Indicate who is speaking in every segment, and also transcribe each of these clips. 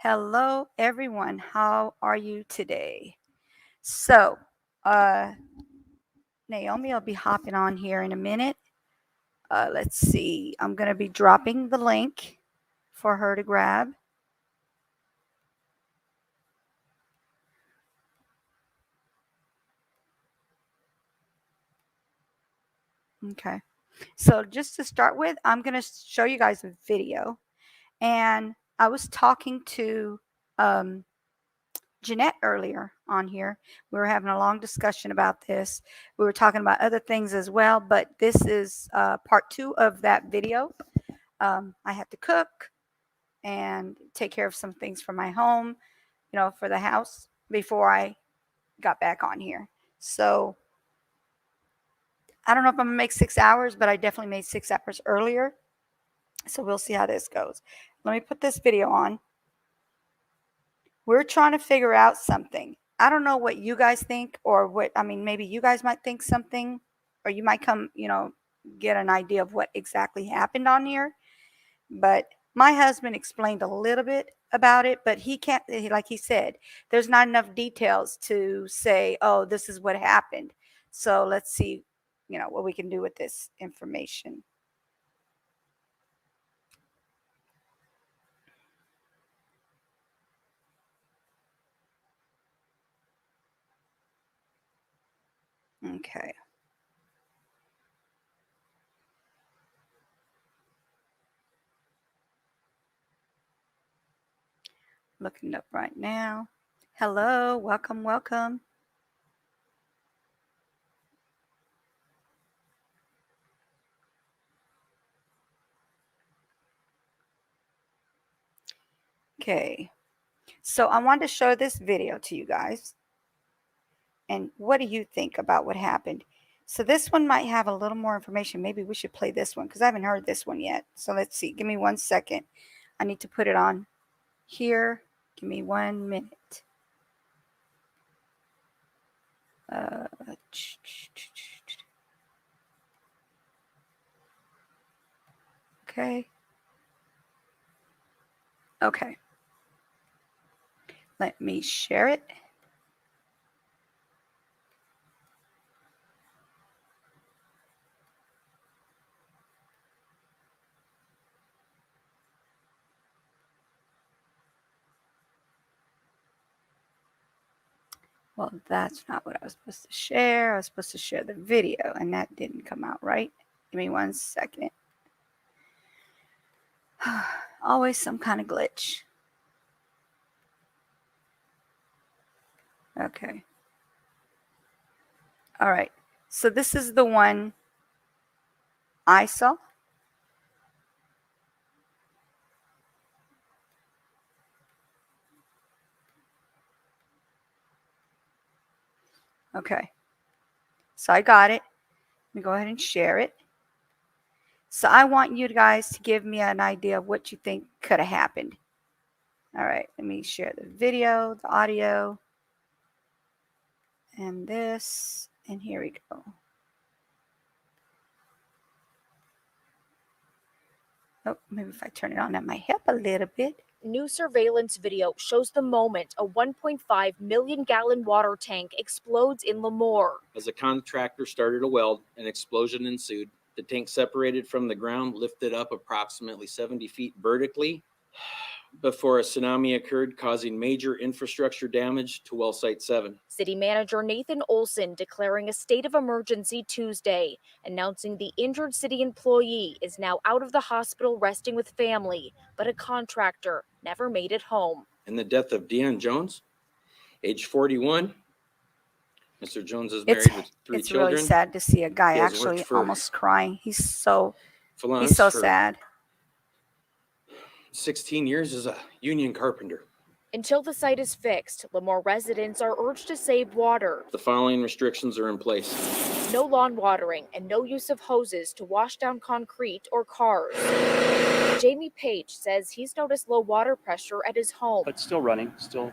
Speaker 1: Hello, everyone. How are you today? So, uh, Naomi will be hopping on here in a minute. Let's see. I'm going to be dropping the link for her to grab. Okay. So, just to start with, I'm going to show you guys a video. And I was talking to Jeanette earlier on here. We were having a long discussion about this. We were talking about other things as well, but this is part 2 of that video. I had to cook and take care of some things for my home, for the house before I got back on here. So I don't know if I'm gonna make 6 hours, but I definitely made 6 hours earlier. So we'll see how this goes. Let me put this video on. We're trying to figure out something. I don't know what you guys think, or maybe you guys might think something, or you might come, get an idea of what exactly happened on here. But my husband explained a little bit about it, but he can't, like he said, there's not enough details to say, oh, this is what happened. So let's see, what we can do with this information. Okay. Looking up right now. Hello, welcome, welcome. Okay. So I wanted to show this video to you guys. And what do you think about what happened? So this one might have a little more information. Maybe we should play this one because I haven't heard this one yet. So let's see. Give me 1 second. I need to put it on here. Give me 1 minute. Okay. Okay. Let me share it. Well, that's not what I was supposed to share. I was supposed to share the video, and that didn't come out right. Give me 1 second. Always some kind of glitch. Okay. All right. So this is the one I saw. Okay. So I got it. Let me go ahead and share it. So I want you guys to give me an idea of what you think could have happened. All right. Let me share the video, the audio, and this. And here we go. Oh, maybe if I turn it on, that might help a little bit.
Speaker 2: New surveillance video shows the moment a 1.5 million gallon water tank explodes in Lemoore.
Speaker 3: As a contractor started a weld, an explosion ensued. The tank separated from the ground, lifted up approximately 70 feet vertically before a tsunami occurred, causing major infrastructure damage to well site 7.
Speaker 2: City Manager Nathan Olson declaring a state of emergency Tuesday, announcing the injured city employee is now out of the hospital resting with family, but a contractor never made it home.
Speaker 3: And the death of Deanne Jones, age 41. Mr. Jones is married with 3 children.
Speaker 1: It's really sad to see a guy actually almost crying. He's so sad.
Speaker 3: 16 years as a union carpenter.
Speaker 2: Until the site is fixed, Lemoore residents are urged to save water.
Speaker 3: The following restrictions are in place.
Speaker 2: No lawn watering and no use of hoses to wash down concrete or cars. Jamie Page says he's noticed low water pressure at his home.
Speaker 4: But still running, still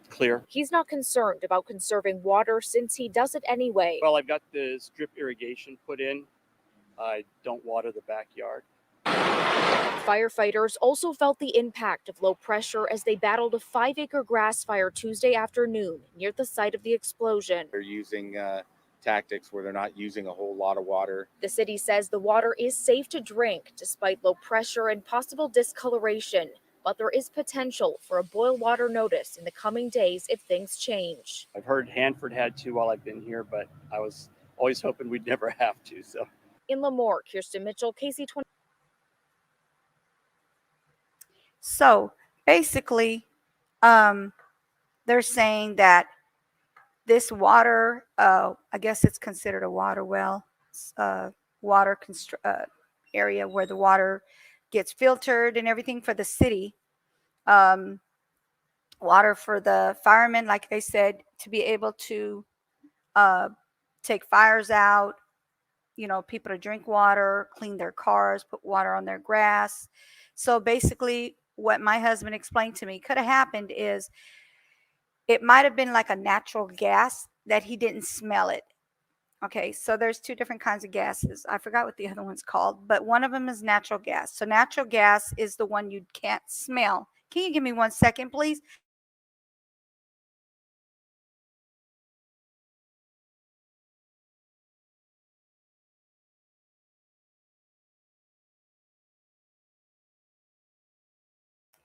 Speaker 4: clear.
Speaker 2: He's not concerned about conserving water since he does it anyway.
Speaker 4: Well, I've got the strip irrigation put in. I don't water the backyard.
Speaker 2: Firefighters also felt the impact of low pressure as they battled a 5-acre grass fire Tuesday afternoon near the site of the explosion.
Speaker 5: They're using tactics where they're not using a whole lot of water.
Speaker 2: The city says the water is safe to drink despite low pressure and possible discoloration, but there is potential for a boil water notice in the coming days if things change.
Speaker 4: I've heard Hanford had to while I've been here, but I was always hoping we'd never have to. So
Speaker 2: In Lemoore, Kirsten Mitchell, KC20.
Speaker 1: So basically, they're saying that this water, I guess it's considered a water well, water area where the water gets filtered and everything for the city. Water for the firemen, like they said, to be able to take fires out, people to drink water, clean their cars, put water on their grass. So basically, what my husband explained to me could have happened is it might have been like a natural gas that he didn't smell it. Okay, so there's two different kinds of gases. I forgot what the other one's called, but one of them is natural gas. So natural gas is the one you can't smell. Can you give me 1 second, please?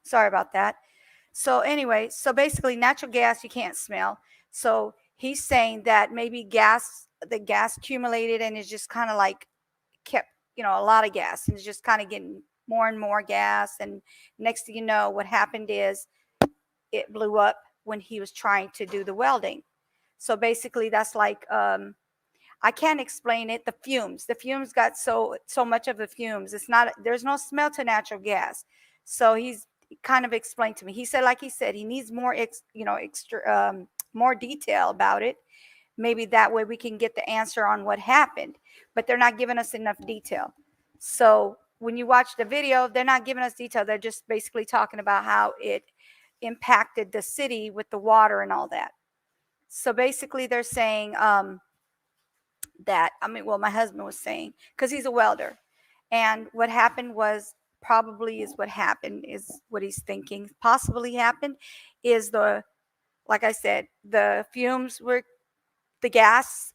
Speaker 1: Sorry about that. So anyway, so basically natural gas you can't smell. So he's saying that maybe the gas accumulated and it's just kind of like kept, a lot of gas and it's just kind of getting more and more gas. And next thing you know, what happened is it blew up when he was trying to do the welding. So basically that's like, I can't explain it. The fumes got so much of the fumes. There's no smell to natural gas. So he's kind of explained to me. He said, like he said, he needs more, extra, more detail about it. Maybe that way we can get the answer on what happened, but they're not giving us enough detail. So when you watch the video, they're not giving us detail. They're just basically talking about how it impacted the city with the water and all that. So basically they're saying, well, my husband was saying, because he's a welder, and what happened was probably is what happened is what he's thinking possibly happened is like I said, the fumes were the gas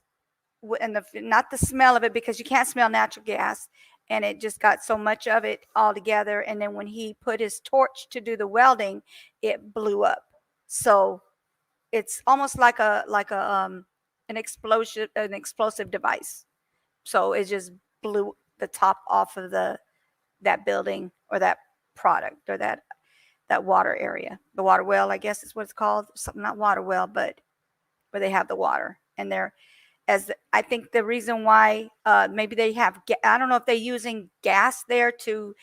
Speaker 1: and not the smell of it, because you can't smell natural gas, and it just got so much of it all together. And then when he put his torch to do the welding, it blew up. So it's almost like an explosive device. So it just blew the top off of that building or that product or that water area. The water well, I guess is what it's called. Something, not water well, but where they have the water. And I think the reason why maybe they have, I don't know if they're using gas there to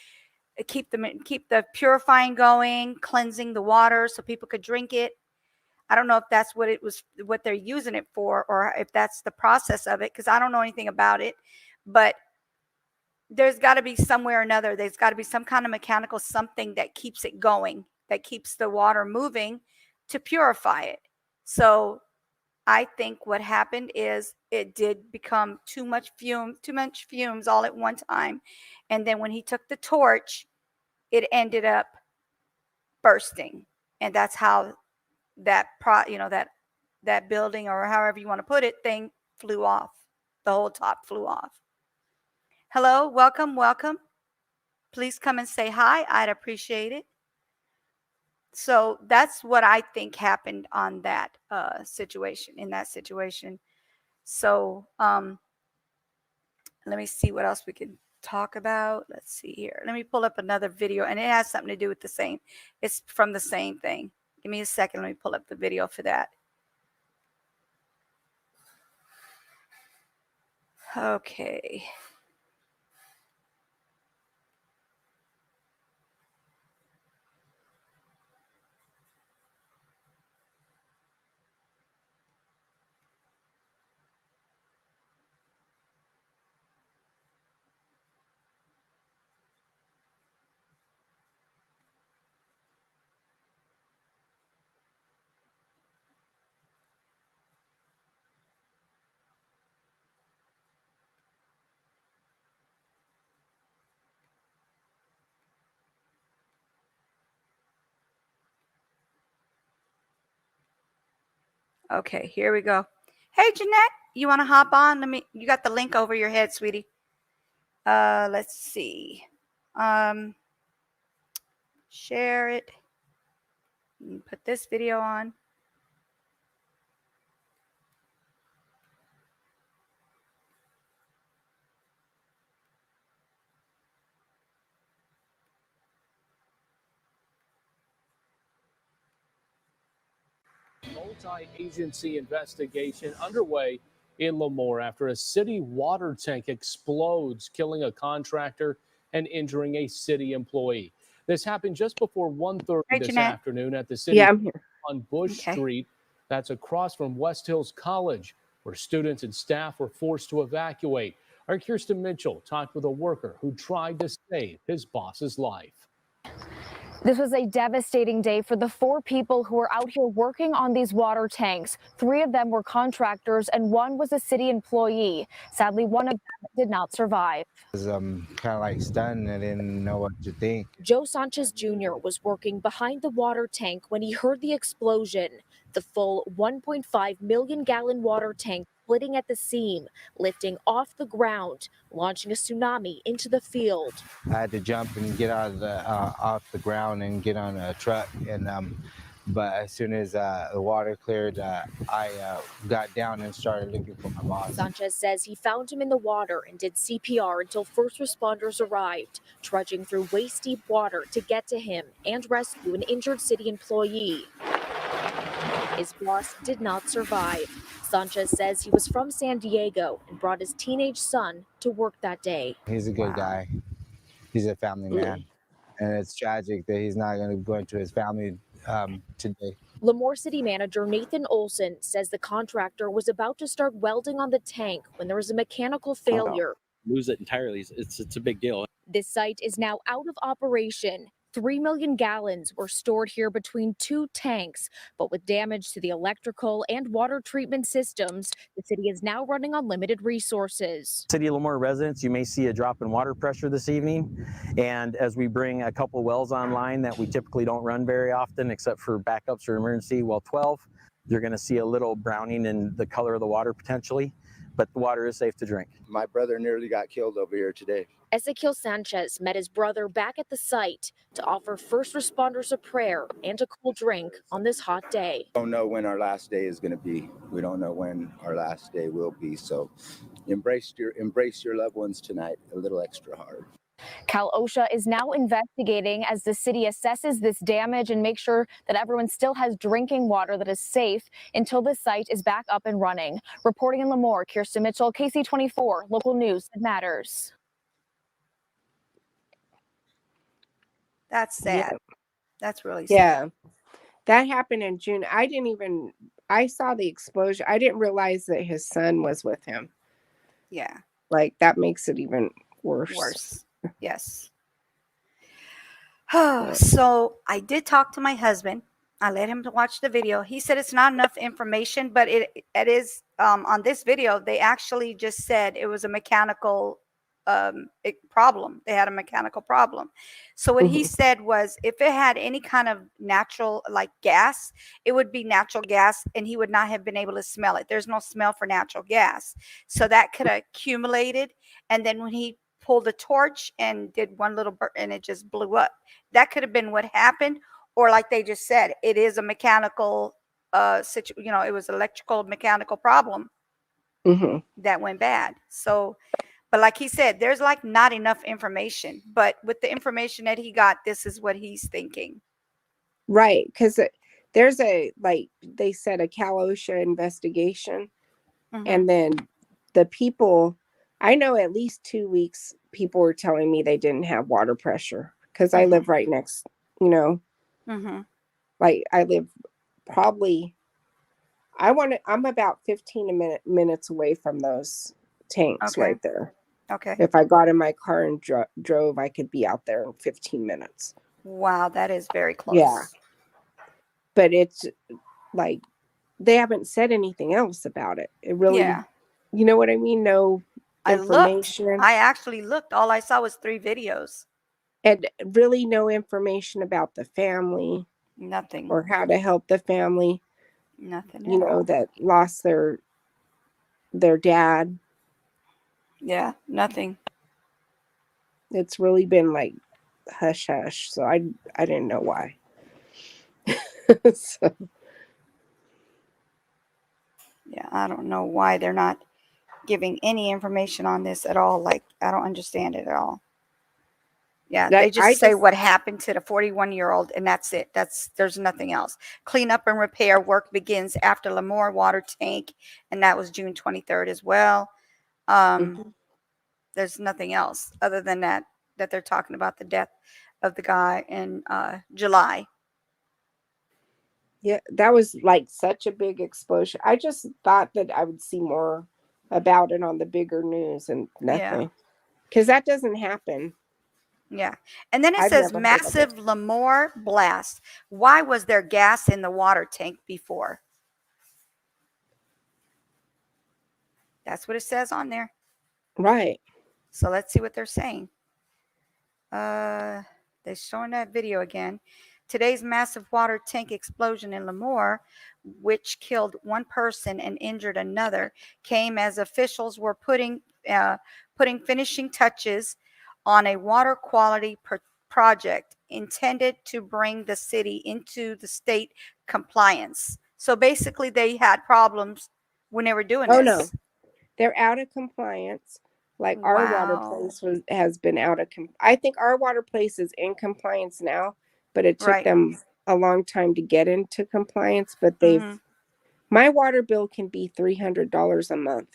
Speaker 1: keep the purifying going, cleansing the water so people could drink it. I don't know if that's what they're using it for, or if that's the process of it, because I don't know anything about it. But there's got to be somewhere or another. There's got to be some kind of mechanical something that keeps it going, that keeps the water moving to purify it. So I think what happened is it did become too much fumes all at one time. And then when he took the torch, it ended up bursting. And that's how that building, or however you want to put it, thing flew off. The whole top flew off. Hello, welcome. Please come and say hi. I'd appreciate it. So that's what I think happened on that situation. So let me see what else we can talk about. Let's see here. Let me pull up another video, and it has something to do with the same. It's from the same thing. Give me a second. Let me pull up the video for that. Okay. Okay, here we go. Hey, Jeanette, you want to hop on? You got the link over your head, sweetie. Let's see. Share it. Put this video on.
Speaker 6: Multi-agency investigation underway in Lemoore after a city water tank explodes, killing a contractor and injuring a city employee. This happened just before 1:30
Speaker 1: Hey,
Speaker 6: this
Speaker 1: Jeanette.
Speaker 6: afternoon at the city
Speaker 7: Yeah, I'm here.
Speaker 6: on Bush
Speaker 1: Okay.
Speaker 6: Street. That's across from West Hills College, where students and staff were forced to evacuate. Our Kirsten Mitchell talked with a worker who tried to save his boss's life.
Speaker 2: This was a devastating day for the 4 people who were out here working on these water tanks. 3 of them were contractors and 1 was a city employee. Sadly, 1 of them did not survive.
Speaker 8: I was kind of like stunned. I didn't know what to think.
Speaker 2: Joe Sanchez Jr. was working behind the water tank when he heard the explosion. The full 1.5 million gallon water tank splitting at the seam, lifting off the ground, launching a tsunami into the field.
Speaker 8: I had to jump and get out of the off the ground and get on a truck. And but as soon as the water cleared, I got down and started looking for my boss.
Speaker 2: Sanchez says he found him in the water and did CPR until first responders arrived, trudging through waist-deep water to get to him and rescue an injured city employee. His boss did not survive. Sanchez says he was from San Diego and brought his teenage son to work that day.
Speaker 8: He's a good guy. He's a family man. And it's tragic that he's not going to go into his family today.
Speaker 2: Lemoore City Manager Nathan Olson says the contractor was about to start welding on the tank when there was a mechanical failure.
Speaker 9: Lose it entirely. It's a big deal.
Speaker 2: This site is now out of operation. 3 million gallons were stored here between 2 tanks, but with damage to the electrical and water treatment systems, the city is now running on limited resources.
Speaker 9: City of Lemoore residents, you may see a drop in water pressure this evening. And as we bring a couple wells online that we typically don't run very often, except for backups or emergency well 12, you're going to see a little browning in the color of the water potentially, but the water is safe to drink.
Speaker 5: My brother nearly got killed over here today.
Speaker 2: Ezequiel Sanchez met his brother back at the site to offer first responders a prayer and a cool drink on this hot day.
Speaker 5: We don't know when our last day is going to be. We don't know when our last day will be. So embrace your loved ones tonight a little extra hard.
Speaker 2: Cal OSHA is now investigating as the city assesses this damage and makes sure that everyone still has drinking water that is safe until the site is back up and running. Reporting in Lemoore, Kirsten Mitchell, KC24, local news that matters.
Speaker 1: That's sad.
Speaker 7: Yeah.
Speaker 1: That's really sad.
Speaker 7: Yeah. That happened in June. I saw the explosion. I didn't realize that his son was with him.
Speaker 1: Yeah.
Speaker 7: Like, that makes it even worse.
Speaker 1: Worse. Yes. So I did talk to my husband. I let him to watch the video. He said it's not enough information, but it is on this video. They actually just said it was a mechanical problem. They had a mechanical problem. So what he said was, if it had any kind of natural like gas, it would be natural gas, and he would not have been able to smell it. There's no smell for natural gas, so that could have accumulated. And then when he pulled a torch and did one little burn, and it just blew up. That could have been what happened. Or like they just said, it is a mechanical it was electrical mechanical problem that went bad. So, but like he said, there's like not enough information. But with the information that he got, this is what he's thinking.
Speaker 7: Right, because there's like they said, a Cal OSHA investigation, and then the people. I know at least 2 weeks people were telling me they didn't have water pressure because I live right next, like I live probably, I'm about 15 minutes away from those tanks right there.
Speaker 1: Okay.
Speaker 7: If I got in my car and drove, I could be out there in 15 minutes.
Speaker 1: Wow, that is very close.
Speaker 7: Yeah. But it's like, they haven't said anything else about it. It really, you know what I mean? No information.
Speaker 1: I actually looked. All I saw was 3 videos.
Speaker 7: And really no information about the family.
Speaker 1: Nothing.
Speaker 7: Or how to help the family.
Speaker 1: Nothing
Speaker 7: you
Speaker 1: at
Speaker 7: know,
Speaker 1: all.
Speaker 7: that lost their dad.
Speaker 1: Yeah, nothing.
Speaker 7: It's really been like hush hush. So I didn't know why. So,
Speaker 1: Yeah, I don't know why they're not giving any information on this at all. Like, I don't understand it at all. Yeah, they
Speaker 7: I
Speaker 1: just say
Speaker 7: just
Speaker 1: what happened to the 41-year-old, and that's it. There's nothing else. Cleanup and repair work begins after Lemoore water tank, and that was June 23rd as well.
Speaker 7: mhm.
Speaker 1: There's nothing else other than that they're talking about the death of the guy in July.
Speaker 7: Yeah, that was like such a big explosion. I just thought that I would see more about it on the bigger news, and
Speaker 1: Yeah,
Speaker 7: nothing. Because that doesn't happen.
Speaker 1: yeah. And then it
Speaker 7: I've
Speaker 1: says
Speaker 7: never heard of it.
Speaker 1: massive Lemoore blast. Why was there gas in the water tank before? That's what it says on there.
Speaker 7: Right.
Speaker 1: So let's see what they're saying. They're showing that video again. Today's massive water tank explosion in Lemoore, which killed one person and injured another, came as officials were putting finishing touches on a water quality project intended to bring the city into the state compliance. So basically, they had problems when they were doing
Speaker 7: Oh no,
Speaker 1: this.
Speaker 7: they're out of compliance. Like our water
Speaker 1: Wow.
Speaker 7: place has been out of. I think our water place is in compliance now, but it took
Speaker 1: Right.
Speaker 7: them a long time to get into compliance. But
Speaker 1: Hmm.
Speaker 7: my water bill can be $300 a month,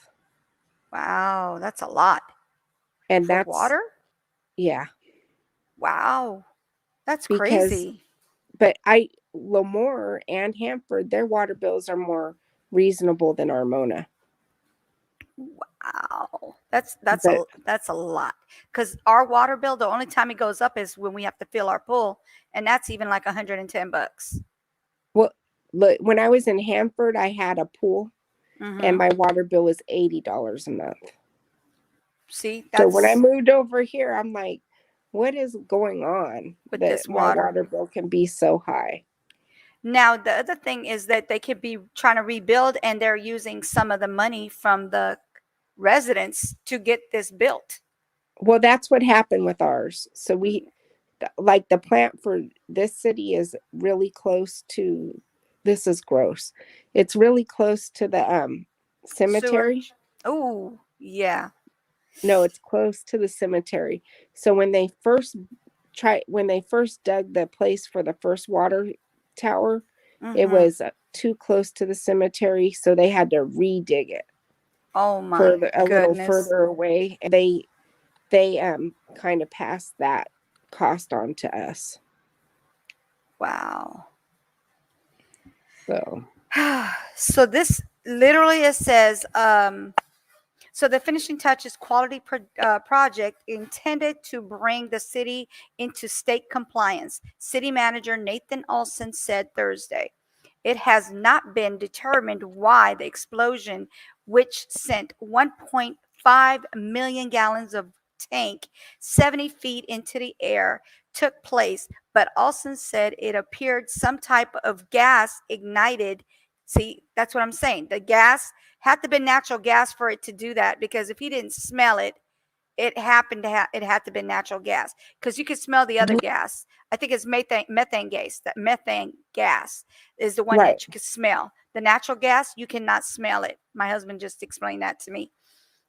Speaker 1: Wow, that's a lot
Speaker 7: and
Speaker 1: for
Speaker 7: that's
Speaker 1: water.
Speaker 7: yeah.
Speaker 1: Wow, that's
Speaker 7: Because
Speaker 1: crazy.
Speaker 7: but Lemoore and Hanford, their water bills are more reasonable than Armona.
Speaker 1: Wow,
Speaker 7: But
Speaker 1: that's a lot. Because our water bill, the only time it goes up is when we have to fill our pool, and that's even like $110.
Speaker 7: well, look, when I was in Hanford, I had a pool, and
Speaker 1: Mm-hmm.
Speaker 7: my water bill was $80 a month.
Speaker 1: See,
Speaker 7: So when I
Speaker 1: that's
Speaker 7: moved over here, I'm like, what is going on
Speaker 1: with
Speaker 7: that
Speaker 1: this
Speaker 7: my
Speaker 1: water.
Speaker 7: water bill can be so high?
Speaker 1: Now, the other thing is that they could be trying to rebuild, and they're using some of the money from the residents to get this built.
Speaker 7: Well, that's what happened with ours. So like the plant for this city is really close to, this is gross. It's really close to the
Speaker 1: Sewer.
Speaker 7: cemetery.
Speaker 1: Oh, yeah.
Speaker 7: No, it's close to the cemetery. So when they first dug the place for the first water tower, it
Speaker 1: Mm-hmm.
Speaker 7: was too close to the cemetery, so they had to redig it
Speaker 1: Oh my
Speaker 7: further, a little
Speaker 1: goodness.
Speaker 7: further away. And they kind of passed that cost on to us.
Speaker 1: Wow.
Speaker 7: So
Speaker 1: So this literally it says so the finishing touches quality project intended to bring the city into state compliance, city manager Nathan Olson said Thursday. It has not been determined why the explosion, which sent 1.5 million gallons of tank 70 feet into the air, took place, but Olson said it appeared some type of gas ignited. See, that's what I'm saying. The gas had to be natural gas for it to do that, because if he didn't smell it, it happened to it had to be natural gas, because you could smell the other gas. I think it's methane gas. That methane gas is the one
Speaker 7: right.
Speaker 1: that you can smell. The natural gas, you cannot smell it. My husband just explained that to me.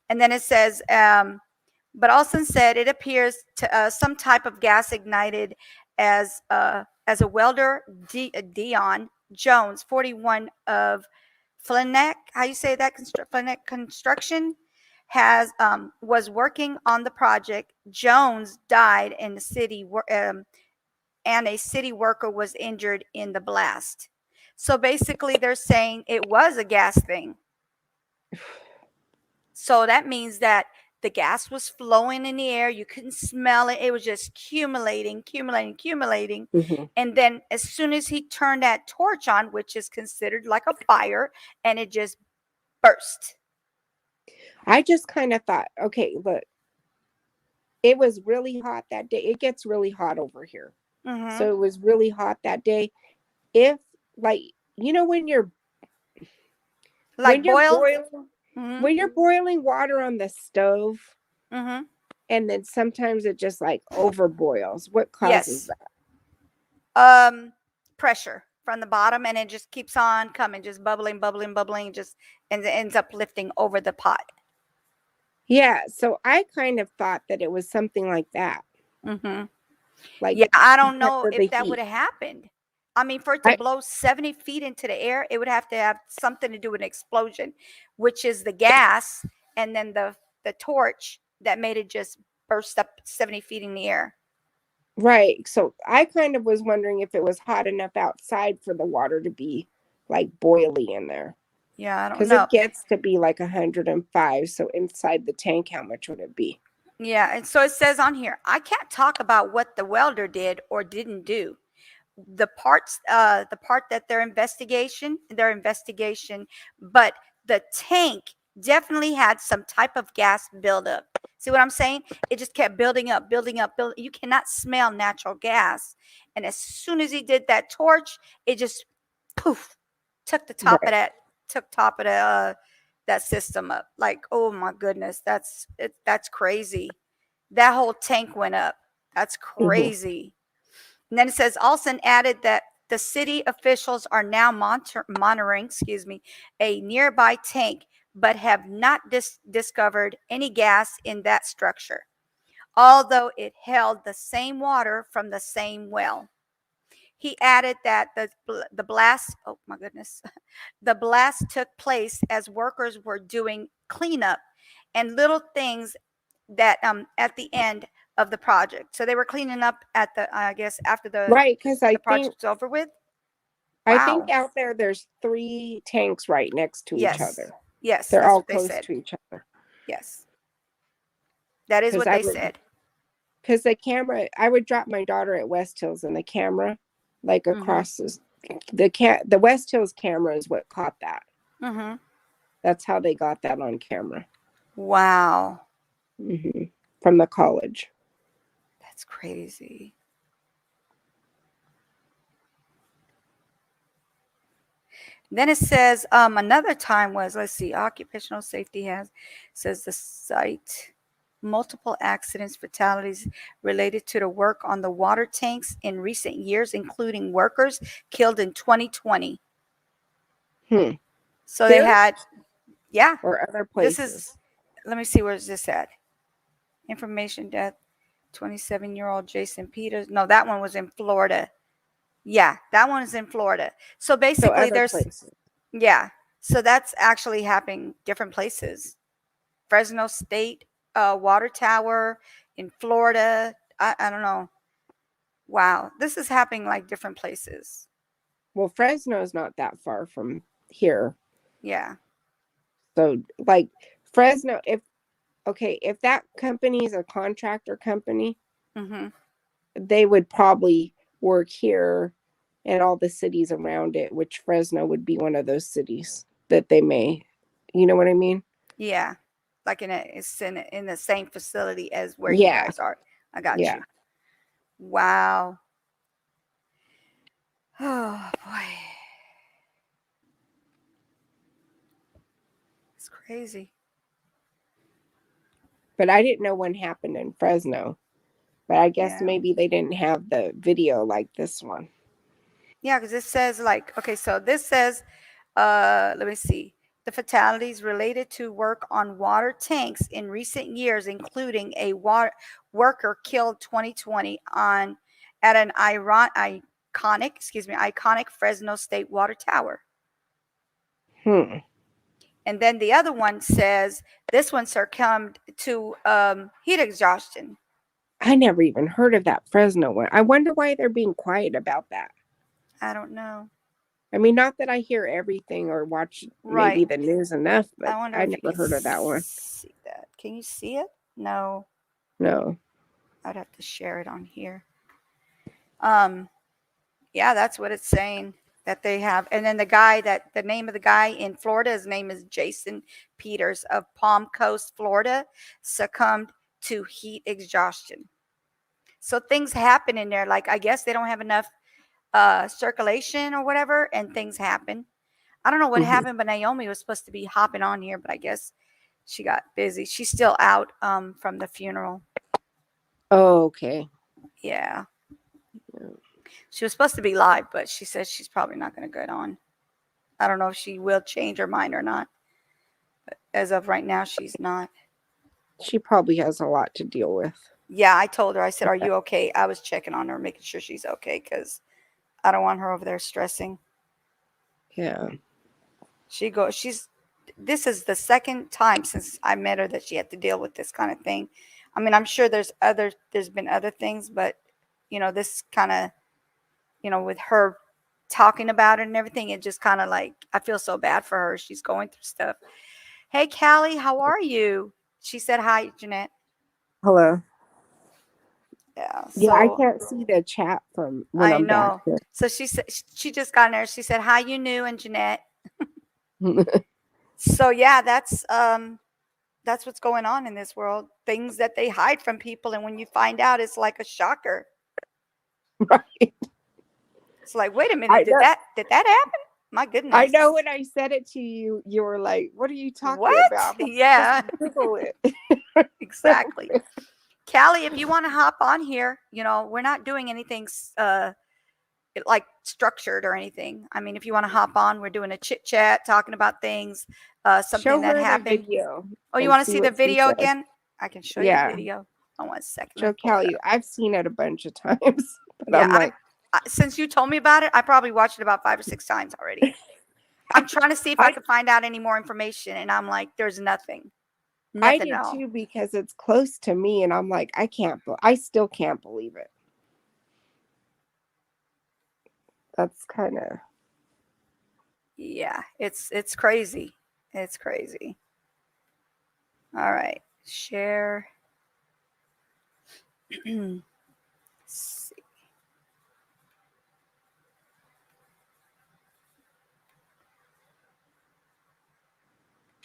Speaker 1: And then it says, but Olson said it appears to some type of gas ignited as a welder, Dion Jones, 41 of Fleneck, how you say that? Fleneck Construction has was working on the project. Jones died in the city, and a city worker was injured in the blast. So basically, they're saying it was a gas thing. So that means that the gas was flowing in the air. You couldn't smell it. It was just accumulating, accumulating, accumulating.
Speaker 7: Mm-hmm.
Speaker 1: And then as soon as he turned that torch on, which is considered like a fire, and it just burst.
Speaker 7: I just kind of thought, okay, look, it was really hot that day. It gets really hot over here.
Speaker 1: Mm-hmm.
Speaker 7: So it was really hot that day. If, like, when you're
Speaker 1: Like boiled.
Speaker 7: When you're boiling water on the stove,
Speaker 1: Mm-hmm.
Speaker 7: and then sometimes it just like overboils. What causes
Speaker 1: Yes.
Speaker 7: that?
Speaker 1: Pressure from the bottom, and it just keeps on coming, just bubbling, bubbling, bubbling, just and it ends up lifting over the pot.
Speaker 7: Yeah, so I kind of thought that it was something like that.
Speaker 1: Mm-hmm.
Speaker 7: Like
Speaker 1: Yeah, I don't
Speaker 7: because
Speaker 1: know
Speaker 7: of the
Speaker 1: if that would
Speaker 7: heat.
Speaker 1: have happened. I mean, for it to
Speaker 7: I
Speaker 1: blow 70 feet into the air, it would have to have something to do with an explosion, which is the gas and then the torch that made it just burst up 70 feet in the air.
Speaker 7: Right. So I kind of was wondering if it was hot enough outside for the water to be like boily in there.
Speaker 1: Yeah, I don't
Speaker 7: Because
Speaker 1: know.
Speaker 7: it gets to be like 105. So inside the tank, how much would it be?
Speaker 1: Yeah, and so it says on here, I can't talk about what the welder did or didn't do. The part that their investigation, but the tank definitely had some type of gas buildup. See what I'm saying? It just kept building up, building up, building. You cannot smell natural gas. And as soon as he did that torch, it just poof, took the top of
Speaker 7: Right.
Speaker 1: that, took top of the that system up. Like, oh my goodness, that's crazy. That whole tank went up. That's
Speaker 7: Hmm.
Speaker 1: crazy. And then it says Olson added that the city officials are now monitoring, a nearby tank, but have not discovered any gas in that structure, although it held the same water from the same well. He added that the blast, oh my goodness, the blast took place as workers were doing cleanup and little things that at the end of the project. So they were cleaning up at the, I guess, after
Speaker 7: Right. Because
Speaker 1: the project's over with.
Speaker 7: I think
Speaker 1: Wow.
Speaker 7: out there there's 3 tanks right next to each
Speaker 1: Yes.
Speaker 7: other.
Speaker 1: Yes,
Speaker 7: They're
Speaker 1: that's
Speaker 7: all
Speaker 1: what they
Speaker 7: close
Speaker 1: said.
Speaker 7: to each other.
Speaker 1: Yes. That is
Speaker 7: Because
Speaker 1: what
Speaker 7: I
Speaker 1: they
Speaker 7: would,
Speaker 1: said.
Speaker 7: because the camera, I would drop my daughter at West Hills, and the camera, like
Speaker 1: Mm-hmm.
Speaker 7: across the West Hills camera is what caught that.
Speaker 1: Mm-hmm.
Speaker 7: That's how they got that on camera.
Speaker 1: Wow.
Speaker 7: From the college.
Speaker 1: That's crazy. Then it says another time was, let's see, occupational safety has, says the site, multiple accidents, fatalities related to the work on the water tanks in recent years, including workers killed in 2020. So they
Speaker 7: Here
Speaker 1: had, yeah,
Speaker 7: or other
Speaker 1: this
Speaker 7: places?
Speaker 1: is, let me see, where's this at? Information death, 27-year-old Jason Peters. No, that one was in Florida. Yeah, that one is in Florida. So
Speaker 7: So
Speaker 1: basically
Speaker 7: other
Speaker 1: there's,
Speaker 7: places.
Speaker 1: yeah, so that's actually happening different places. Fresno State water tower in Florida. I don't know. Wow, this is happening like different places.
Speaker 7: Well, Fresno's not that far from here.
Speaker 1: Yeah.
Speaker 7: So like Fresno, if that company is a contractor company,
Speaker 1: Mm-hmm.
Speaker 7: they would probably work here and all the cities around it, which Fresno would be one of those cities that they may, you know what I mean?
Speaker 1: Yeah. Like it's in the same facility as where you
Speaker 7: Yeah.
Speaker 1: guys are. I got
Speaker 7: Yeah.
Speaker 1: you. Wow. Oh boy. It's crazy.
Speaker 7: But I didn't know when happened in Fresno. But I guess
Speaker 1: Yeah.
Speaker 7: maybe they didn't have the video like this one.
Speaker 1: Yeah, because it says like, okay, so this says, let me see. The fatalities related to work on water tanks in recent years, including a worker killed 2020 on at an iconic Fresno State water tower. And then the other one says this one succumbed to heat exhaustion.
Speaker 7: I never even heard of that Fresno one. I wonder why they're being quiet about that.
Speaker 1: I don't know.
Speaker 7: I mean, not that I hear everything or watch maybe
Speaker 1: Right.
Speaker 7: the news enough, but
Speaker 1: I wonder
Speaker 7: I
Speaker 1: if you
Speaker 7: never
Speaker 1: can
Speaker 7: heard of that one.
Speaker 1: see that. Can you see it? No.
Speaker 7: No.
Speaker 1: I'd have to share it on here. Yeah, that's what it's saying that they have. And then the name of the guy in Florida, his name is Jason Peters of Palm Coast, Florida, succumbed to heat exhaustion. So things happen in there. Like, I guess they don't have enough circulation or whatever, and things happen. I don't know what
Speaker 7: Mhm.
Speaker 1: happened, but Naomi was supposed to be hopping on here, but I guess she got busy. She's still out from the funeral.
Speaker 7: Oh, okay.
Speaker 1: Yeah.
Speaker 7: Yeah.
Speaker 1: She was supposed to be live, but she says she's probably not going to get on. I don't know if she will change her mind or not. But as of right now, she's not.
Speaker 7: She probably has a lot to deal with.
Speaker 1: Yeah, I told her, I said, "Are you okay?" I was checking on her, making sure she's okay because I don't want her over there stressing.
Speaker 7: Yeah.
Speaker 1: This is the second time since I met her that she had to deal with this kind of thing. I mean, I'm sure there's been other things, but this kind of, with her talking about it and everything, it just kind of like, I feel so bad for her. She's going through stuff. Hey, Callie, how are you? She said hi, Jeanette.
Speaker 7: Hello.
Speaker 1: Yeah.
Speaker 7: Yeah, I
Speaker 1: So
Speaker 7: can't see the chat from when
Speaker 1: I
Speaker 7: I'm back
Speaker 1: know. So she said she just got in there. She said hi, you new and Jeanette.
Speaker 7: there.
Speaker 1: So yeah, that's what's going on in this world. Things that they hide from people, and when you find out, it's like a shocker.
Speaker 7: Right.
Speaker 1: It's like, wait a
Speaker 7: I
Speaker 1: minute, did
Speaker 7: know.
Speaker 1: that happen? My
Speaker 7: I
Speaker 1: goodness.
Speaker 7: know when I said it to you, you were like, "What are you talking
Speaker 1: What?
Speaker 7: about?" I'm like,
Speaker 1: Yeah,
Speaker 7: just Google it.
Speaker 1: exactly. Callie, if you want to hop on here, we're not doing anything like structured or anything. I mean, if you want to hop on, we're doing a chit chat, talking about things, something
Speaker 7: Show
Speaker 1: that
Speaker 7: her the
Speaker 1: happened.
Speaker 7: video
Speaker 1: Oh, you
Speaker 7: and
Speaker 1: want to
Speaker 7: see
Speaker 1: see the
Speaker 7: what she
Speaker 1: video
Speaker 7: says.
Speaker 1: again? I can show you the
Speaker 7: Yeah.
Speaker 1: video. Hold on 1 second. Let
Speaker 7: Show
Speaker 1: me pull it
Speaker 7: Callie.
Speaker 1: up.
Speaker 7: I've seen it a bunch of times, but
Speaker 1: Yeah,
Speaker 7: I'm like,
Speaker 1: since you told me about it, I probably watched it about 5 or 6 times already. I'm trying to see if I
Speaker 7: I
Speaker 1: can find out any more information, and I'm like, there's nothing.
Speaker 7: I
Speaker 1: Nothing
Speaker 7: did
Speaker 1: at all.
Speaker 7: too because it's close to me, and I'm like, I still can't believe it. That's kind of
Speaker 1: Yeah, it's crazy. It's crazy. All right, share. Let's see.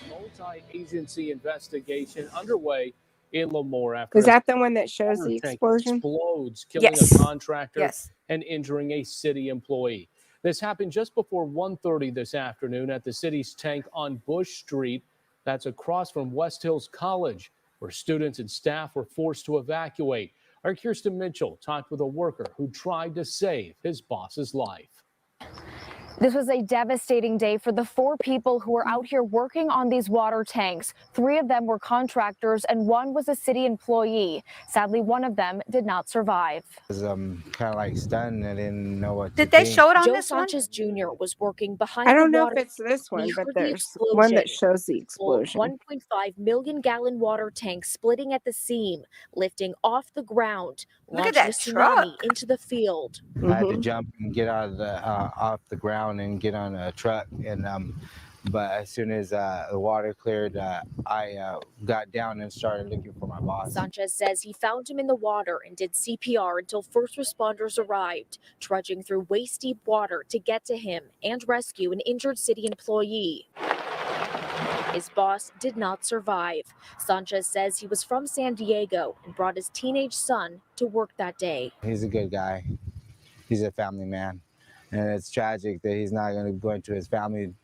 Speaker 6: Multi-agency investigation underway in Lemoore after
Speaker 7: Is
Speaker 6: a
Speaker 7: that the one that shows
Speaker 6: water
Speaker 7: the
Speaker 6: tank
Speaker 7: explosion?
Speaker 6: explodes, killing
Speaker 1: Yes.
Speaker 6: a contractor
Speaker 1: Yes.
Speaker 6: and injuring a city employee. This happened just before 1:30 this afternoon at the city's tank on Bush Street. That's across from West Hills College, where students and staff were forced to evacuate. Our Kirsten Mitchell talked with a worker who tried to save his boss's life.
Speaker 2: This was a devastating day for the 4 people who were out here working on these water tanks. 3 of them were contractors and 1 was a city employee. Sadly, 1 of them did not survive.
Speaker 8: I was kind of like stunned. I didn't know what to
Speaker 1: Did they
Speaker 8: think.
Speaker 1: show it on
Speaker 2: Joe
Speaker 1: this one?
Speaker 2: Sanchez Jr. was working
Speaker 7: I
Speaker 2: behind the
Speaker 7: don't know if
Speaker 2: water.
Speaker 7: it's this
Speaker 2: When he
Speaker 7: one, but
Speaker 2: heard the
Speaker 7: there's one that
Speaker 2: explosion,
Speaker 7: shows the
Speaker 2: full
Speaker 7: explosion.
Speaker 2: 1.5 million gallon water tank splitting at the seam, lifting off the ground,
Speaker 1: Look at
Speaker 2: launching a
Speaker 1: that
Speaker 2: tsunami
Speaker 1: truck.
Speaker 2: into the field.
Speaker 8: I had to
Speaker 7: Mhm.
Speaker 8: jump and get out of the off the ground and get on a truck. And but as soon as the water cleared, I got down and started looking for my boss.
Speaker 2: Sanchez says he found him in the water and did CPR until first responders arrived, trudging through waist-deep water to get to him and rescue an injured city employee. His boss did not survive. Sanchez says he was from San Diego and brought his teenage son to work that day.
Speaker 8: He's a good guy. He's a family man. And it's tragic that he's not going to go into his family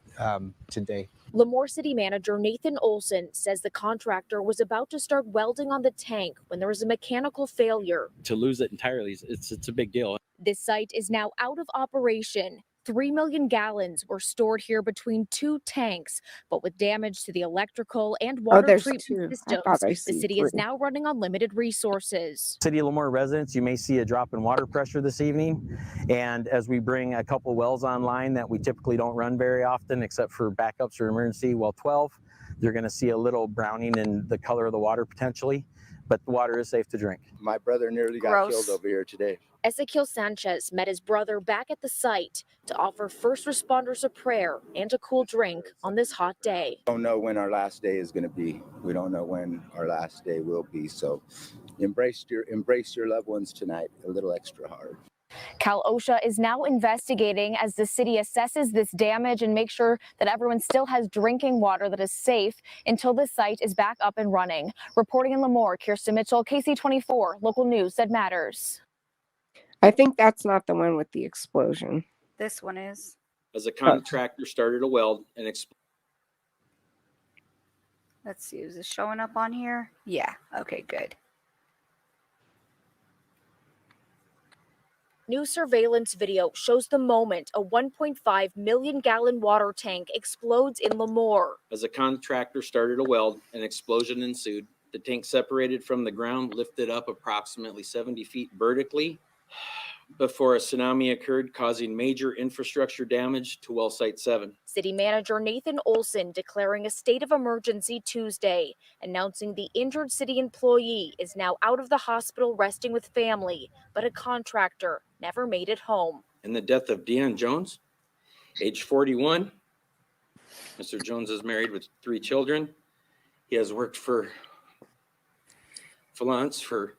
Speaker 8: today.
Speaker 2: Lemoore City Manager Nathan Olson says the contractor was about to start welding on the tank when there was a mechanical failure.
Speaker 10: To lose it entirely, it's a big deal.
Speaker 2: This site is now out of operation. 3 million gallons were stored here between 2 tanks, but with damage to the electrical and water
Speaker 7: there's
Speaker 2: treatment
Speaker 7: 2. I
Speaker 2: systems,
Speaker 7: thought I
Speaker 2: the
Speaker 7: see
Speaker 2: city is
Speaker 7: 3.
Speaker 2: now running on limited resources.
Speaker 9: City of Lemoore residents, you may see a drop in water pressure this evening. And as we bring a couple wells online that we typically don't run very often, except for backups or emergency well 12, you're going to see a little browning in the color of the water potentially, but the water is safe to drink.
Speaker 5: My brother nearly got
Speaker 1: Gross.
Speaker 5: killed over here today.
Speaker 2: Ezequiel Sanchez met his brother back at the site to offer first responders a prayer and a cool drink on this hot day.
Speaker 5: We don't know when our last day is going to be. We don't know when our last day will be. So embrace your loved ones tonight a little extra hard.
Speaker 2: Cal OSHA is now investigating as the city assesses this damage and makes sure that everyone still has drinking water that is safe until the site is back up and running. Reporting in Lemoore, Kirsten Mitchell, KC24, local news that matters.
Speaker 7: I think that's not the one with the explosion.
Speaker 1: This one is.
Speaker 3: as a contractor started a weld and
Speaker 1: Let's see, is it showing up on here? Yeah. Okay, good.
Speaker 2: New surveillance video shows the moment a 1.5 million gallon water tank explodes in Lemoore.
Speaker 3: As a contractor started a weld, an explosion ensued. The tank separated from the ground, lifted up approximately 70 feet vertically before a tsunami occurred, causing major infrastructure damage to well site 7.
Speaker 2: City Manager Nathan Olson declaring a state of emergency Tuesday, announcing the injured city employee is now out of the hospital resting with family, but a contractor never made it home.
Speaker 3: In the death of Deanne Jones, age 41, Mr. Jones is married with 3 children. He has worked for Falance for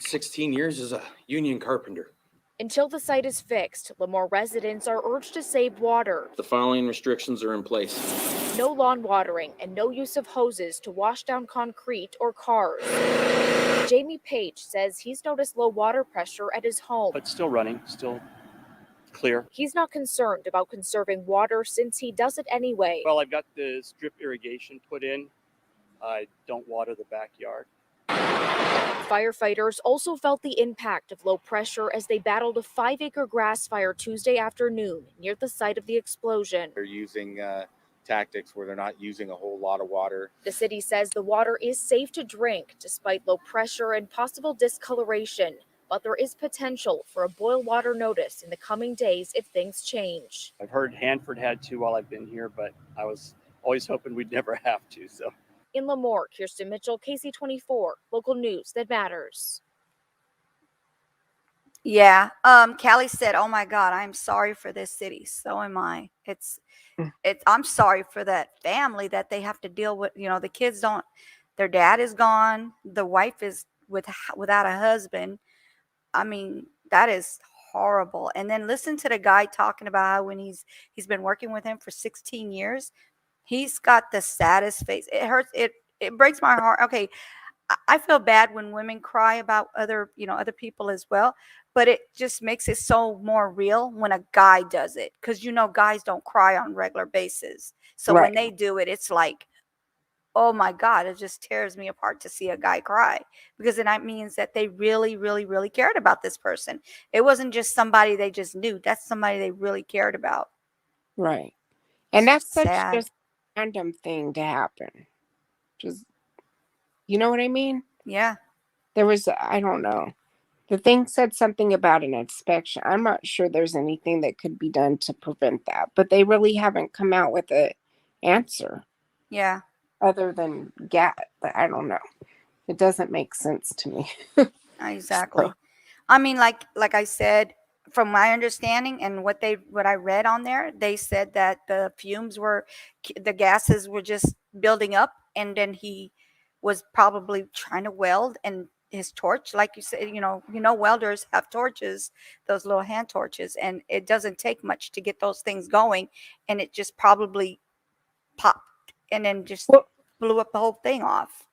Speaker 3: 16 years as a union carpenter.
Speaker 2: Until the site is fixed, Lemoore residents are urged to save water.
Speaker 3: The following restrictions are in place.
Speaker 2: No lawn watering and no use of hoses to wash down concrete or cars. Jamie Page says he's noticed low water pressure at his home.
Speaker 4: But still running, still clear.
Speaker 2: He's not concerned about conserving water since he does it anyway.
Speaker 4: Well, I've got the strip irrigation put in. I don't water the backyard.
Speaker 2: Firefighters also felt the impact of low pressure as they battled a 5-acre grass fire Tuesday afternoon near the site of the explosion.
Speaker 11: They're using tactics where they're not using a whole lot of water.
Speaker 2: The city says the water is safe to drink despite low pressure and possible discoloration, but there is potential for a boil water notice in the coming days if things change.
Speaker 4: I've heard Hanford had to while I've been here, but I was always hoping we'd never have to. So.
Speaker 2: In Lemoore, Kirsten Mitchell, KC24, local news that matters.
Speaker 1: Yeah. Callie said, "Oh my God, I'm sorry for this city." So am I. It's. I'm sorry for that family that they have to deal with. You know, the kids don't. Their dad is gone. The wife is without a husband. I mean, that is horrible. And then listen to the guy talking about how when he's been working with him for 16 years. He's got the saddest face. It hurts. It breaks my heart. Okay, I feel bad when women cry about other people as well, but it just makes it so more real when a guy does it, because guys don't cry on a regular basis. So when they do it, it's like, oh my God, it just tears me apart to see a guy cry, because then that means that they really, really, really cared about this person. It wasn't just somebody they just knew. That's somebody they really cared about.
Speaker 7: Right. And that's such
Speaker 1: Sad.
Speaker 7: just a random thing to happen. Just, you know what I mean?
Speaker 1: Yeah.
Speaker 7: There was, I don't know. The thing said something about an inspection. I'm not sure there's anything that could be done to prevent that, but they really haven't come out with an answer.
Speaker 1: Yeah.
Speaker 7: Other than I don't know. It doesn't make sense to me.
Speaker 1: Exactly.
Speaker 7: So.
Speaker 1: I mean, like I said, from my understanding and what I read on there, they said that the gases were just building up, and then he was probably trying to weld, and his torch, like you said, welders have torches, those little hand torches, and it doesn't take much to get those things going, and it just probably popped and then just blew up the whole thing off.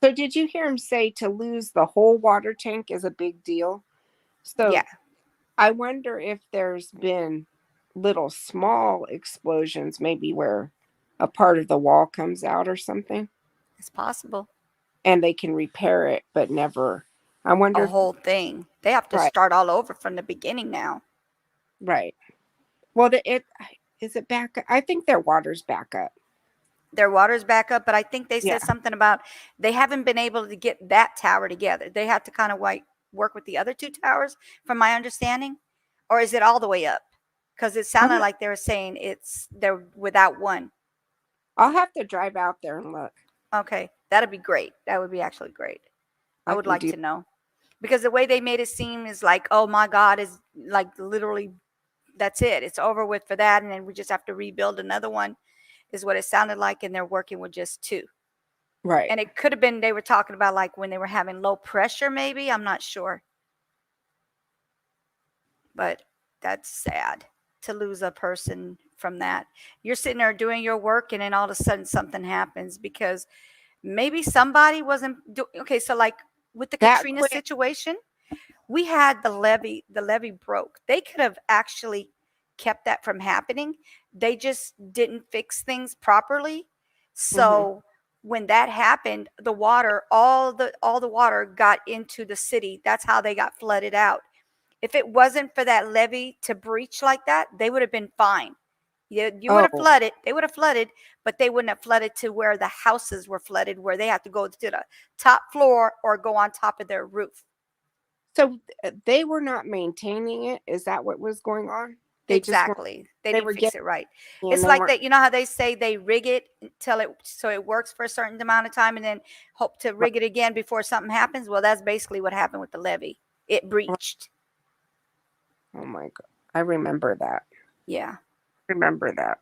Speaker 7: So did you hear him say to lose the whole water tank is a big deal? So
Speaker 1: yeah.
Speaker 7: I wonder if there's been little small explosions, maybe where a part of the wall comes out or something.
Speaker 1: It's possible.
Speaker 7: And they can repair it, but never. I wonder
Speaker 1: the whole thing. They have to start all over from the beginning now.
Speaker 7: Right. Well, is it back up? I think their water's back up.
Speaker 1: Their water's back up, but I think they said something about they haven't been able to get that tower together. They have to kind of work with the other 2 towers, from my understanding. Or is it all the way up? Because it sounded like they were saying they're without one.
Speaker 7: I'll have to drive out there and look.
Speaker 1: Okay, that'd be great. That would be actually great. I would like to know, because the way they made it seem is like, oh my God, is like literally that's it. It's over with for that, and then we just have to rebuild another one, is what it sounded like, and they're working with just 2.
Speaker 7: Right.
Speaker 1: And it could have been they were talking about like when they were having low pressure, maybe. I'm not sure. But that's sad to lose a person from that. You're sitting there doing your work, and then all of a sudden something happens because maybe somebody wasn't okay. So like with the Katrina situation, we had the levee broke. They could have actually kept that from happening. They just didn't fix things properly.
Speaker 7: Mm-hmm.
Speaker 1: So when that happened, the water, all the water got into the city. That's how they got flooded out. If it wasn't for that levee to breach like that, they would have been fine. You would have
Speaker 7: Oh,
Speaker 1: flooded. They would have flooded, but they wouldn't have flooded to where the houses were flooded, where they have to go to the top floor or go on top of their roof.
Speaker 7: so they were not maintaining it. Is that what was going on? They just weren't.
Speaker 1: Exactly. They
Speaker 7: They
Speaker 1: didn't
Speaker 7: were
Speaker 1: fix
Speaker 7: getting
Speaker 1: it right.
Speaker 7: and
Speaker 1: It's
Speaker 7: they
Speaker 1: like
Speaker 7: weren't.
Speaker 1: that. You know how they say they rig it until it so it works for a certain amount of time and then hope to
Speaker 7: Right,
Speaker 1: rig it again before something happens? Well, that's basically what happened with the levee. It
Speaker 7: right.
Speaker 1: breached.
Speaker 7: Oh my God, I remember that.
Speaker 1: Yeah.
Speaker 7: Remember that.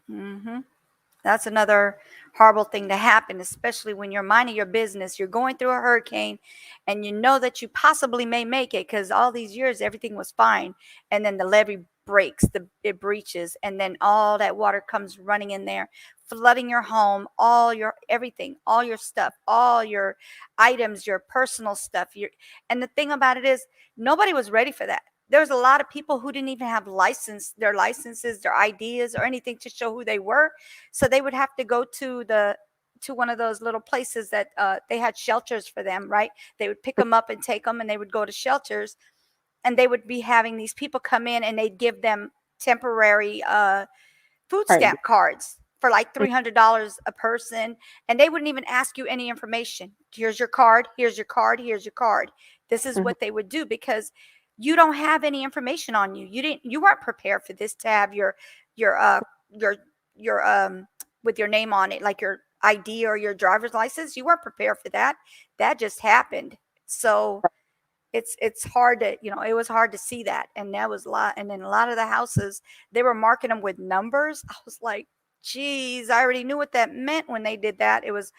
Speaker 1: Mhm. That's another horrible thing to happen, especially when you're minding your business. You're going through a hurricane and you know that you possibly may make it because all these years everything was fine. And then the levee breaks, it breaches, and then all that water comes running in there, flooding your home, all your everything, all your stuff, all your items, your personal stuff. And the thing about it is nobody was ready for that. There was a lot of people who didn't even have their licenses, their ideas, or anything to show who they were. So they would have to go to one of those little places that they had shelters for them, right? They would pick them up and take them, and they would go to shelters, and they would be having these people come in, and they'd give them temporary food
Speaker 7: Right.
Speaker 1: stamp cards for like $300 a person, and they wouldn't even ask you any information. Here's your card. Here's your card. Here's your card. This is
Speaker 7: Mhm.
Speaker 1: what they would do because you don't have any information on you. You weren't prepared for this to have your your your with your name on it, like your ID or your driver's license. You weren't prepared for that. That just happened. So it's hard to, it was hard to see that. And that was a lot. And then a lot of the houses, they were marking them with numbers. I was like, geez, I already knew what that meant when they did that. It was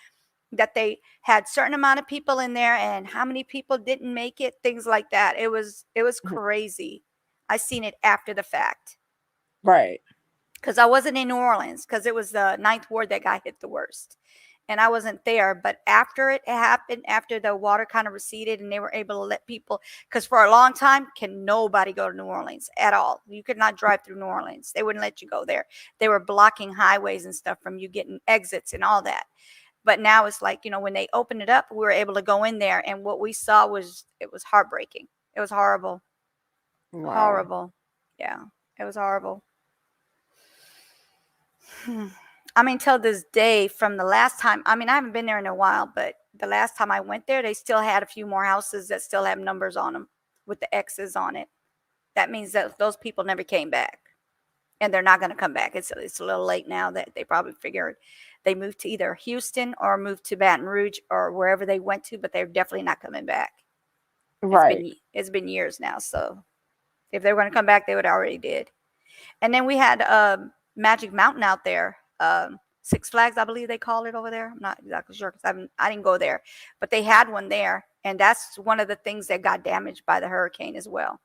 Speaker 1: that they had certain amount of people in there and how many people didn't make it, things like that. It was
Speaker 7: Mhm.
Speaker 1: crazy. I seen it after the fact
Speaker 7: Right.
Speaker 1: because I wasn't in New Orleans because it was the ninth ward that got hit the worst. And I wasn't there. But after it happened, after the water kind of receded and they were able to let people, because for a long time, can nobody go to New Orleans at all. You could not drive through New Orleans. They wouldn't let you go there. They were blocking highways and stuff from you getting exits and all that. But now it's like, when they opened it up, we were able to go in there. And what we saw it was heartbreaking. It was horrible.
Speaker 7: Wow.
Speaker 1: Horrible. Yeah, it was horrible. I mean, till this day, from the last time, I mean, I haven't been there in a while, but the last time I went there, they still had a few more houses that still have numbers on them with the X's on it. That means that those people never came back and they're not going to come back. It's a little late now that they probably figured they moved to either Houston or moved to Baton Rouge or wherever they went to, but they're definitely not coming back.
Speaker 7: Right.
Speaker 1: It's been years now. So if they were going to come back, they would already did. And then we had Magic Mountain out there. Six Flags, I believe they call it over there. I'm not exactly sure because I didn't go there, but they had one there, and that's one of the things that got damaged by the hurricane as well.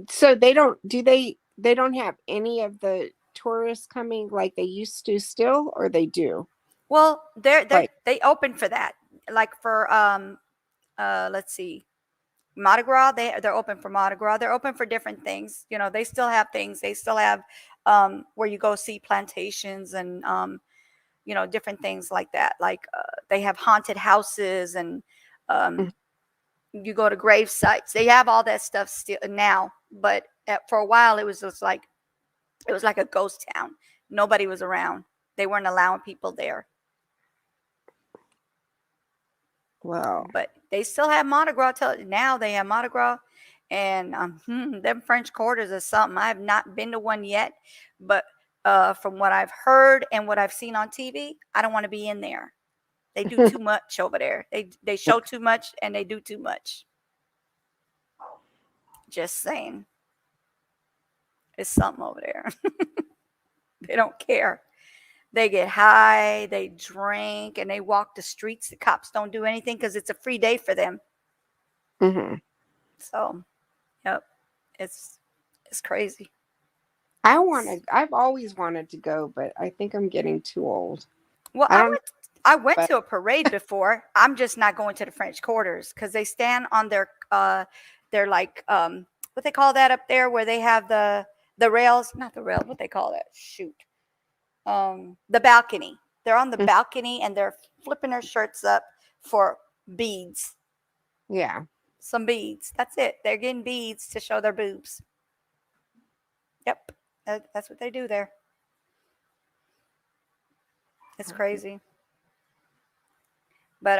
Speaker 7: So they don't have any of the tourists coming like they used to still, or they do?
Speaker 1: Well,
Speaker 7: Like,
Speaker 1: they open for that, like for let's see, Mardi Gras. They're open for Mardi Gras. They're open for different things. They still have things. They still have where you go see plantations and different things like that. Like they have haunted houses and
Speaker 7: mhm.
Speaker 1: you go to grave sites. They have all that stuff still now, but for a while it was like a ghost town. Nobody was around. They weren't allowing people there.
Speaker 7: Wow.
Speaker 1: But they still have Mardi Gras. Now they have Mardi Gras, and them French quarters is something. I have not been to one yet, but from what I've heard and what I've seen on TV, I don't want to be in there. They do too much over there. They show too much and they do too much. Just saying, it's something over there. They don't care. They get high, they drink, and they walk the streets. The cops don't do anything because it's a free day for them.
Speaker 7: Hmm.
Speaker 1: So, yep, it's crazy.
Speaker 7: I've always wanted to go, but I think I'm getting too old.
Speaker 1: Well,
Speaker 7: I don't know,
Speaker 1: I went
Speaker 7: but
Speaker 1: to a parade before. I'm just not going to the French Quarters because they stand on their like what they call that up there where they have the rails, not the rail, what they call that? Shoot. The balcony. They're on the balcony and they're flipping their shirts up for beads.
Speaker 7: Yeah.
Speaker 1: Some beads. That's it. They're getting beads to show their boobs. Yep. That's what they do there. It's crazy. But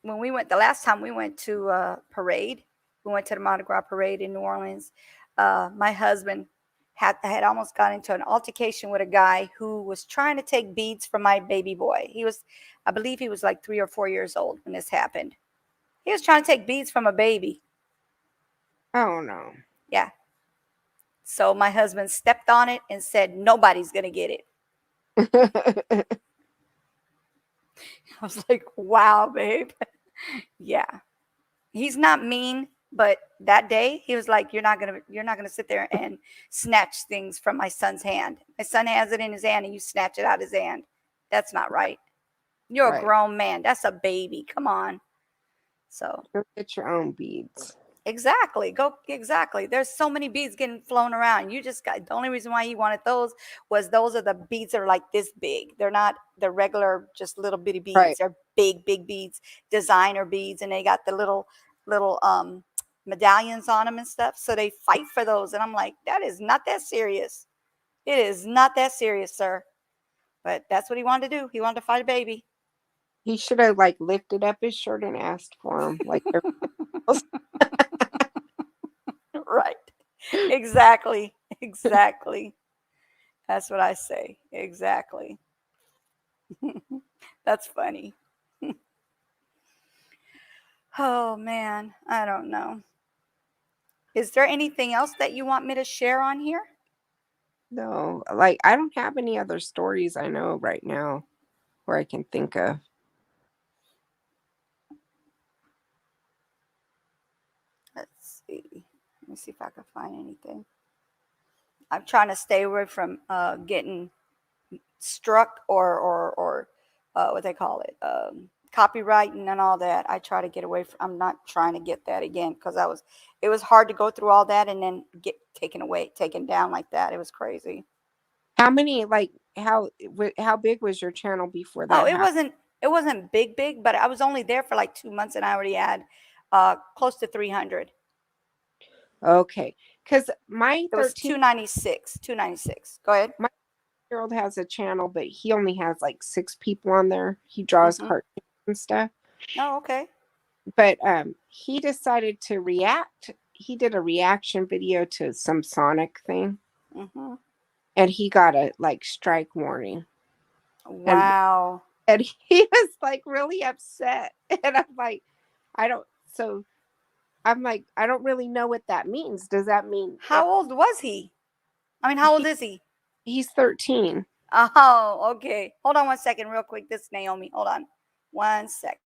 Speaker 1: when we went the last time we went to a parade, we went to the Mardi Gras parade in New Orleans. My husband had almost got into an altercation with a guy who was trying to take beads from my baby boy. I believe he was like 3 or 4 years old when this happened. He was trying to take beads from a baby.
Speaker 7: Oh no.
Speaker 1: Yeah. So my husband stepped on it and said, nobody's going to get it. I was like, wow, babe. Yeah. He's not mean, but that day he was like, you're not gonna sit there and snatch things from my son's hand. My son has it in his hand and you snatch it out of his hand. That's not right. You're a
Speaker 7: Right.
Speaker 1: grown man. That's a baby. Come on. So
Speaker 7: Go get your own beads.
Speaker 1: exactly. There's so many beads getting flown around. You just got, the only reason why he wanted those was those are the beads that are like this big. They're not the regular, just little bitty beads.
Speaker 7: Right.
Speaker 1: They're big beads, designer beads, and they got the little medallions on them and stuff. So they fight for those. And I'm like, that is not that serious. It is not that serious, sir. But that's what he wanted to do. He wanted to fight a baby.
Speaker 7: He should have like lifted up his shirt and asked for him, like everybody else.
Speaker 1: Right. Exactly. That's what I say. Exactly. That's funny. Oh man, I don't know. Is there anything else that you want me to share on here?
Speaker 7: No, like I don't have any other stories I know right now where I can think of.
Speaker 1: Let's see. Let me see if I can find anything. I'm trying to stay away from getting struck or what they call it, copywriting and all that. I try to get away from. I'm not trying to get that again because it was hard to go through all that and then get taken down like that. It was crazy.
Speaker 7: How many like how big was your channel before that
Speaker 1: Oh, it
Speaker 7: happened?
Speaker 1: wasn't big, but I was only there for like 2 months and I already had close to 300.
Speaker 7: Okay, because my
Speaker 1: It was
Speaker 7: 13
Speaker 1: 296. Go ahead.
Speaker 7: my year old has a channel, but he only has like 6 people on there. He draws
Speaker 1: Mm-hmm.
Speaker 7: cartoons and stuff.
Speaker 1: Oh, okay.
Speaker 7: But he decided to react. He did a reaction video to some Sonic thing,
Speaker 1: Mm-hmm.
Speaker 7: and he got a like strike warning.
Speaker 1: Wow.
Speaker 7: And he was like really upset. And I'm like, I don't. So I'm like, I don't really know what that means. Does that mean
Speaker 1: How old was he? I mean, how old is he?
Speaker 7: he's 13?
Speaker 1: Oh, okay. Hold on 1 second, real quick. This is Naomi. Hold on 1 sec.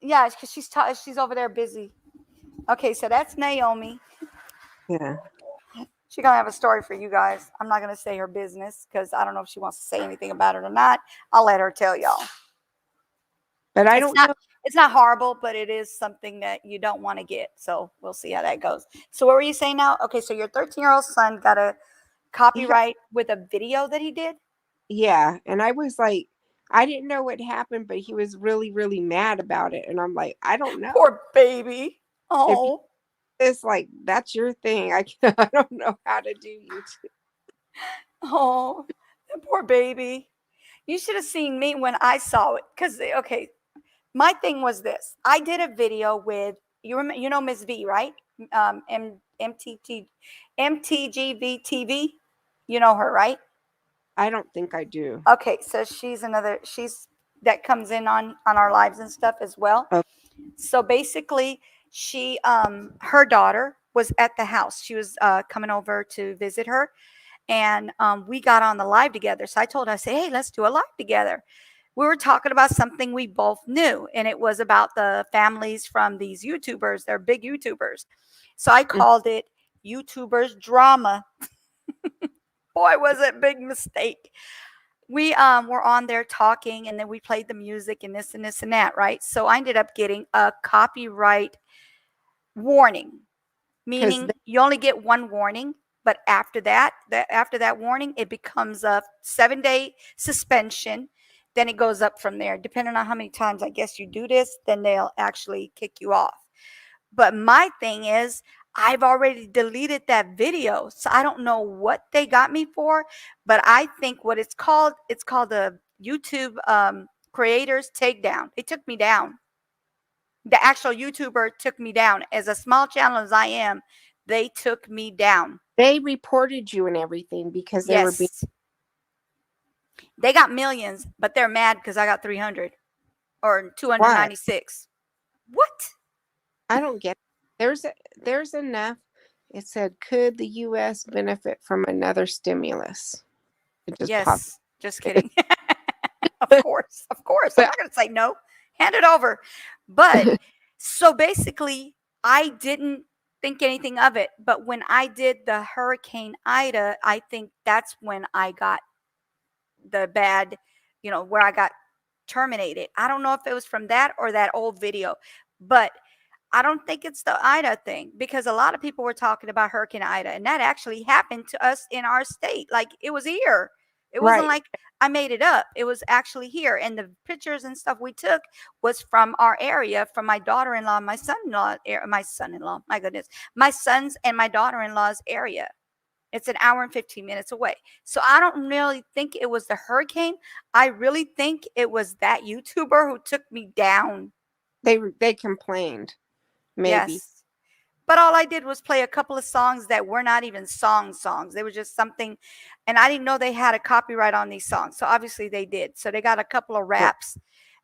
Speaker 1: Yeah, because she's over there busy. Okay, so that's Naomi.
Speaker 7: Yeah.
Speaker 1: She's gonna have a story for you guys. I'm not gonna say her business because I don't know if she wants to say anything about it or not. I'll let her tell y'all.
Speaker 7: But I
Speaker 1: It's
Speaker 7: don't
Speaker 1: not
Speaker 7: know.
Speaker 1: it's not horrible, but it is something that you don't want to get. So we'll see how that goes. So what were you saying now? Okay, so your 13-year-old son got a
Speaker 7: He got,
Speaker 1: copyright with a video that he did.
Speaker 7: yeah. And I was like, I didn't know what happened, but he was really, really mad about it. And I'm like, I don't know.
Speaker 1: Poor baby.
Speaker 7: If you,
Speaker 1: Oh,
Speaker 7: it's like, that's your thing. I don't know how to do YouTube.
Speaker 1: oh, that poor baby. You should have seen me when I saw it. Because okay, my thing was this. I did a video with you know Miss V, right? MTT MTGV TV. You know her, right?
Speaker 7: I don't think I do.
Speaker 1: Okay, so she's that comes in on our lives and stuff as well.
Speaker 7: Oh,
Speaker 1: So basically, she her daughter was at the house. She was coming over to visit her, and we got on the live together. So I told her, I said, hey, let's do a live together. We were talking about something we both knew, and it was about the families from these YouTubers. They're big YouTubers. So I called it YouTubers drama. Boy, was it a big mistake. We were on there talking, and then we played the music and this and this and that, right? So I ended up getting a copyright warning,
Speaker 7: because
Speaker 1: meaning you only get one warning, but after that warning, it becomes a 7-day suspension. Then it goes up from there. Depending on how many times I guess you do this, then they'll actually kick you off. But my thing is, I've already deleted that video. So I don't know what they got me for, but I think what it's called the YouTube creators takedown. They took me down. The actual YouTuber took me down. As a small channel as I am, they took me down.
Speaker 7: they reported you and everything because they were being
Speaker 1: Yes. They got millions, but they're mad because I got 300 or
Speaker 7: what?
Speaker 1: 296. What?
Speaker 7: I don't get it. There's enough. It said, could the U.S. benefit from another stimulus? It just popped.
Speaker 1: Yes. Just kidding. Of course. Of course. I'm
Speaker 7: But
Speaker 1: not going to say no. Hand it over. But so basically, I didn't think anything of it. But when I did the Hurricane Ida, I think that's when I got the bad, where I got terminated. I don't know if it was from that or that old video, but I don't think it's the Ida thing because a lot of people were talking about Hurricane Ida, and that actually happened to us in our state. Like it was here. It wasn't
Speaker 7: right.
Speaker 1: like I made it up. It was actually here. And the pictures and stuff we took was from our area, from my daughter-in-law, my goodness, my sons and my daughter-in-law's area. It's an hour and 15 minutes away. So I don't really think it was the hurricane. I really think it was that YouTuber who took me down.
Speaker 7: They complained, maybe.
Speaker 1: Yes. But all I did was play a couple of songs that were not even songs. They were just something, and I didn't know they had a copyright on these songs. So obviously they did. So they got a couple of
Speaker 7: Right.
Speaker 1: raps.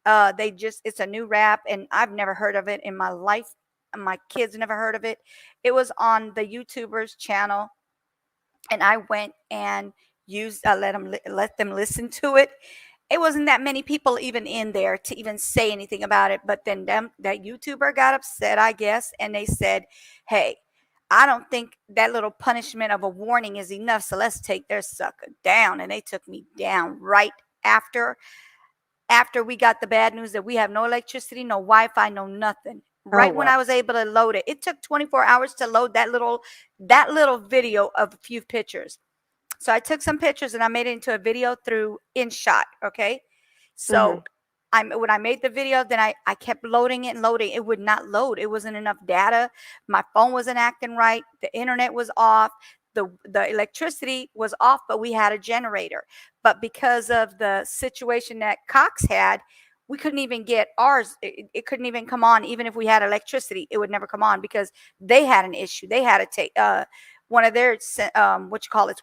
Speaker 1: It's a new rap, and I've never heard of it in my life. My kids never heard of it. It was on the YouTuber's channel, and I went and let them listen to it. It wasn't that many people even in there to even say anything about it. But then that YouTuber got upset, I guess, and they said, "Hey, I don't think that little punishment of a warning is enough. So let's take their sucker down." And they took me down right after we got the bad news that we have no electricity, no Wi-Fi, no nothing.
Speaker 7: Oh
Speaker 1: Right when
Speaker 7: well.
Speaker 1: I was able to load it, it took 24 hours to load that little video of a few pictures. So I took some pictures and I made it into a video through InShot. Okay.
Speaker 7: Hmm.
Speaker 1: So when I made the video, then I kept loading it and loading. It would not load. It wasn't enough data. My phone wasn't acting right. The internet was off. The electricity was off, but we had a generator. But because of the situation that Cox had, we couldn't even get ours. It couldn't even come on. Even if we had electricity, it would never come on because they had an issue. They had to take one of their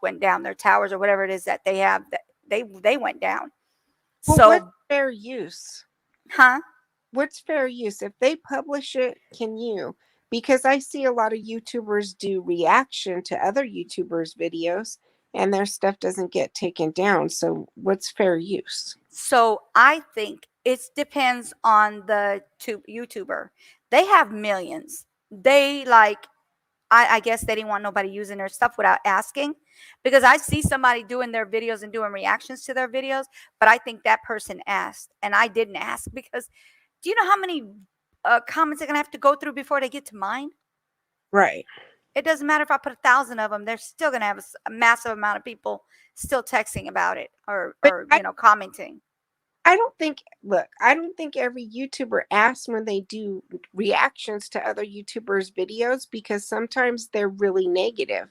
Speaker 1: went down, their towers or whatever it is that they have, that they went down.
Speaker 7: Well, what's
Speaker 1: So
Speaker 7: fair use?
Speaker 1: huh?
Speaker 7: What's fair use? If they publish it, can you? Because I see a lot of YouTubers do reaction to other YouTubers' videos and their stuff doesn't get taken down. So what's fair use?
Speaker 1: So I think it depends on the YouTuber. They have millions. They like, I guess they didn't want nobody using their stuff without asking, because I see somebody doing their videos and doing reactions to their videos, but I think that person asked and I didn't ask, because do you know how many comments they're going to have to go through before they get to mine?
Speaker 7: Right.
Speaker 1: It doesn't matter if I put 1,000 of them, they're still going to have a massive amount of people still texting about it, or
Speaker 7: But
Speaker 1: commenting.
Speaker 7: I don't think, look, I don't think every YouTuber asks when they do reactions to other YouTubers' videos, because sometimes they're really negative.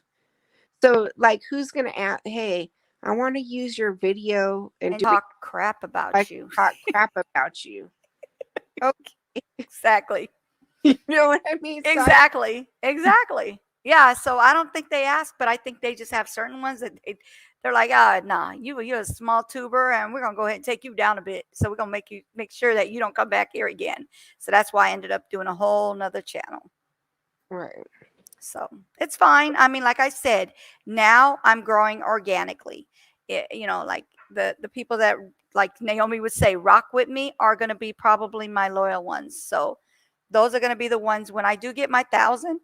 Speaker 7: So, like, who's going to ask, hey, I want to use your video and do
Speaker 1: talk crap about
Speaker 7: like,
Speaker 1: you.
Speaker 7: talk crap about you. Okay.
Speaker 1: Exactly.
Speaker 7: You know what I mean? So
Speaker 1: Exactly. Yeah. So I don't think they ask, but I think they just have certain ones that they're like, nah, you're a small tuber, and we're gonna go ahead and take you down a bit. So we're gonna make sure that you don't come back here again. So that's why I ended up doing a whole nother channel.
Speaker 7: Right.
Speaker 1: So it's fine. I mean, like I said, now I'm growing organically. Like the people that, like Naomi would say, rock with me are going to be probably my loyal ones. So those are going to be the ones when I do get my 1,000.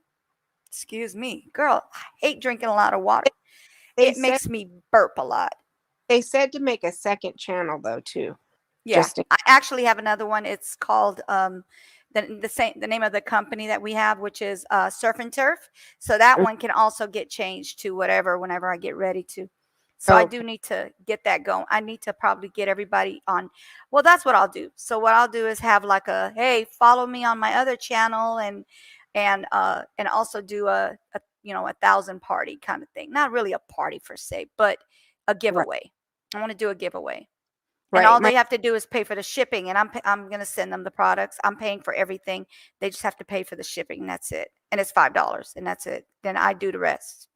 Speaker 1: Excuse me, girl, I hate drinking a lot of water. It makes me burp a lot.
Speaker 7: They said to make a second channel though too.
Speaker 1: Yeah, I actually have another one. It's called the name of the company that we have, which is Surf and Turf. So that one can also get changed to whatever whenever I get ready to. So I do need to get that going. I need to probably get everybody on. Well, that's what I'll do. So what I'll do is have like a, hey, follow me on my other channel, and also do a 1,000 party kind of thing. Not really a party per se, but a giveaway. I want to do a giveaway. And all they have to do is pay for the shipping, and I'm going to send them the products. I'm paying for everything. They just have to pay for the shipping. And that's it. And it's $5, and that's it. Then I do the rest.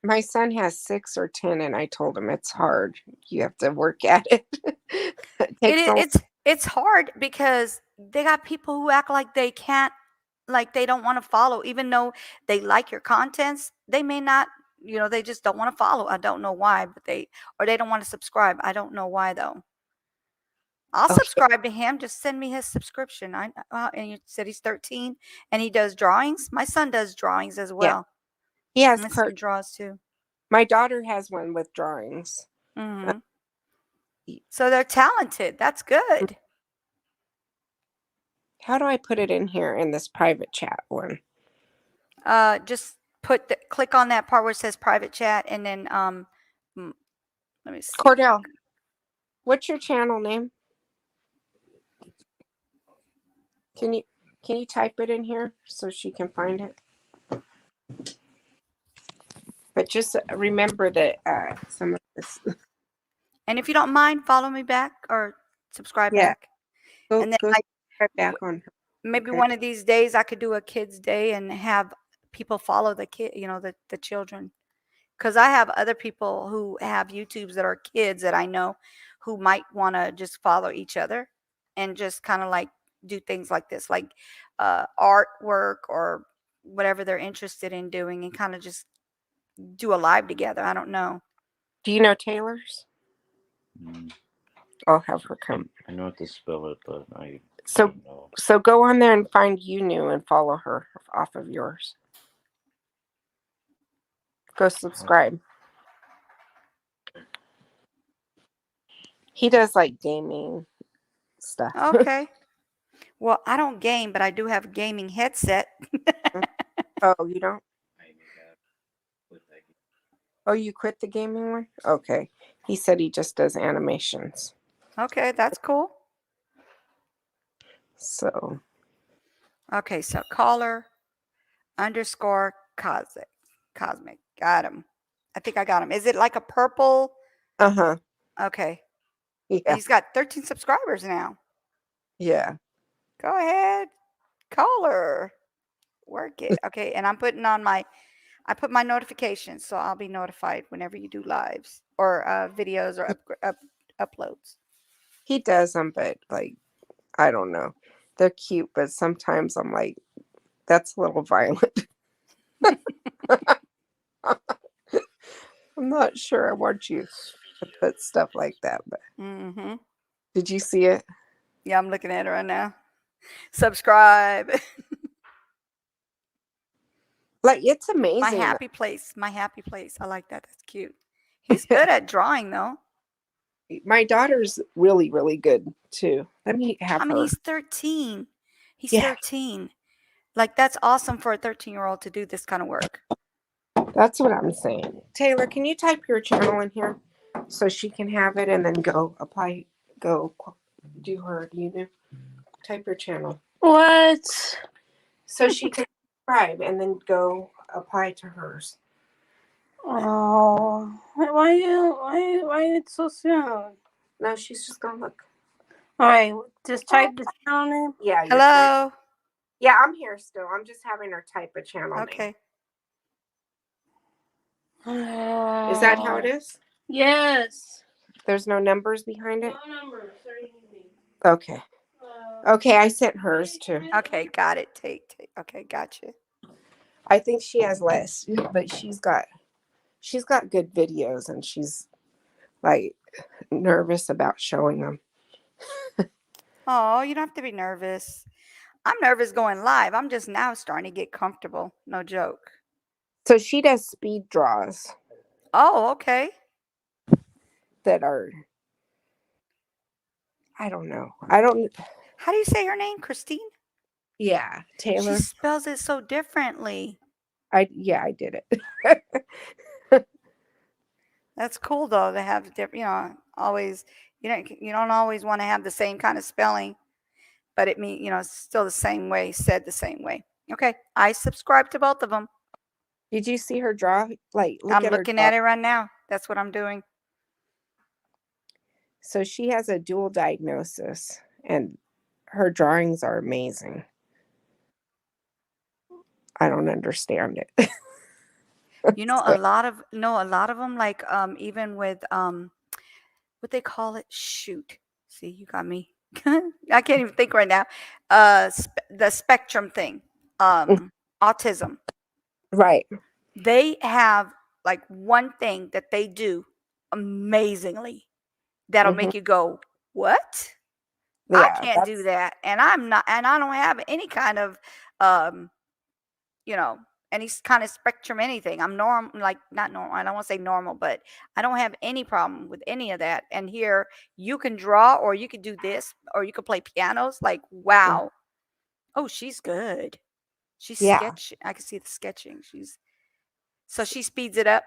Speaker 7: My son has 6 or 10, and I told him it's hard. You have to work at it.
Speaker 1: It's hard because they got people who act like they can't, like they don't want to follow, even though they like your contents. They may not, they just don't want to follow. I don't know why, but they don't want to subscribe. I don't know why though. I'll subscribe to him. Just send me his subscription. And you said he's 13 and he does drawings. My son does drawings as well.
Speaker 7: He has
Speaker 1: my son draws too.
Speaker 7: My daughter has one with drawings.
Speaker 1: Mm-hmm. So they're talented. That's good.
Speaker 7: How do I put it in here in this private chat one?
Speaker 1: Just click on that part where it says private chat, and then let me see.
Speaker 7: Cordell, what's your channel name? Can you type it in here so she can find it? But just remember that some of this.
Speaker 1: And if you don't mind, follow me back or subscribe back.
Speaker 7: And then go back on her.
Speaker 1: Maybe one of these days I could do a kids day and have people follow the kid, the children. Because I have other people who have YouTubes that are kids that I know who might want to just follow each other and just kind of like do things like this, like artwork or whatever they're interested in doing, and kind of just do a live together. I don't know.
Speaker 7: Do you know Taylor's? I'll have her come.
Speaker 12: I know how to spell it, but I
Speaker 7: don't know. So go on there and find New and follow her off of yours. Go subscribe. He does like gaming stuff.
Speaker 1: Okay. Well, I don't game, but I do have a gaming headset.
Speaker 7: Oh, you don't? Oh, you quit the gaming one? Okay. He said he just does animations.
Speaker 1: Okay, that's cool.
Speaker 7: So.
Speaker 1: Okay, so caller _ cosmic. Got him. I think I got him. Is it like a purple?
Speaker 7: Uh-huh.
Speaker 1: Okay.
Speaker 7: Yeah.
Speaker 1: He's got 13 subscribers now.
Speaker 7: Yeah.
Speaker 1: Go ahead. Caller. Work it. Okay, and I'm putting on I put my notifications, so I'll be notified whenever you do lives or videos or uploads.
Speaker 7: He does them, but like, I don't know. They're cute, but sometimes I'm like, that's a little violent. I'm not sure I want you to put stuff like that, but did you see it?
Speaker 1: Yeah, I'm looking at it right now. Subscribe.
Speaker 7: Like, it's
Speaker 1: My
Speaker 7: amazing.
Speaker 1: happy place. My happy place. I like that. That's cute. He's good at drawing, though.
Speaker 7: My daughter's really, really good too. Let me have
Speaker 1: I mean,
Speaker 7: her.
Speaker 1: he's 13. He's
Speaker 7: Yeah.
Speaker 1: 13. Like, that's awesome for a 13-year-old to do this kind of work.
Speaker 7: That's what I'm saying. Taylor, can you type your channel in here so she can have it and then go apply, go do her, type your channel.
Speaker 13: What?
Speaker 7: So she can subscribe and then go apply to hers.
Speaker 13: Oh, why it's so soon?
Speaker 7: No, she's just gonna look.
Speaker 13: All right, just type the channel name.
Speaker 7: Yeah.
Speaker 1: Hello.
Speaker 7: Yeah, I'm here still. I'm just having her type a channel
Speaker 1: Okay.
Speaker 7: name. Is that how it is?
Speaker 13: Yes.
Speaker 7: There's no numbers behind it?
Speaker 13: No numbers or anything.
Speaker 7: Okay. Okay, I sent hers too.
Speaker 1: Okay, got it. Take. Okay, gotcha.
Speaker 7: I think she has less, but she's got good videos, and she's like nervous about showing them.
Speaker 1: Oh, you don't have to be nervous. I'm nervous going live. I'm just now starting to get comfortable. No joke.
Speaker 7: So she does speed draws
Speaker 1: Oh, okay.
Speaker 7: that are, I don't know.
Speaker 1: How do you say her name? Christine?
Speaker 7: Yeah, Taylor.
Speaker 1: She spells it so differently.
Speaker 7: I did it.
Speaker 1: That's cool though to have different, always you don't always want to have the same kind of spelling, but it mean, it's still the same way, said the same way. Okay, I subscribe to both of them.
Speaker 7: Did you see her draw? Like,
Speaker 1: I'm looking at it right now. That's what I'm doing.
Speaker 7: So she has a dual diagnosis, and her drawings are amazing. I don't understand it.
Speaker 1: A lot of them, like even with what they call it, shoot. See, you got me. I can't even think right now. The spectrum thing. Autism.
Speaker 7: Right.
Speaker 1: They have like one thing that they do amazingly that'll
Speaker 7: Mhm.
Speaker 1: make you go, "What? I
Speaker 7: Yeah,
Speaker 1: can't do that." And I don't have any kind of um you know, any kind of spectrum, anything. I'm like not normal. I don't want to say normal, but I don't have any problem with any of that. And here you can draw, or you could do this, or you could play pianos. Like, wow. Oh, she's good. She's
Speaker 7: Yeah.
Speaker 1: I can see the sketching. So she speeds it up.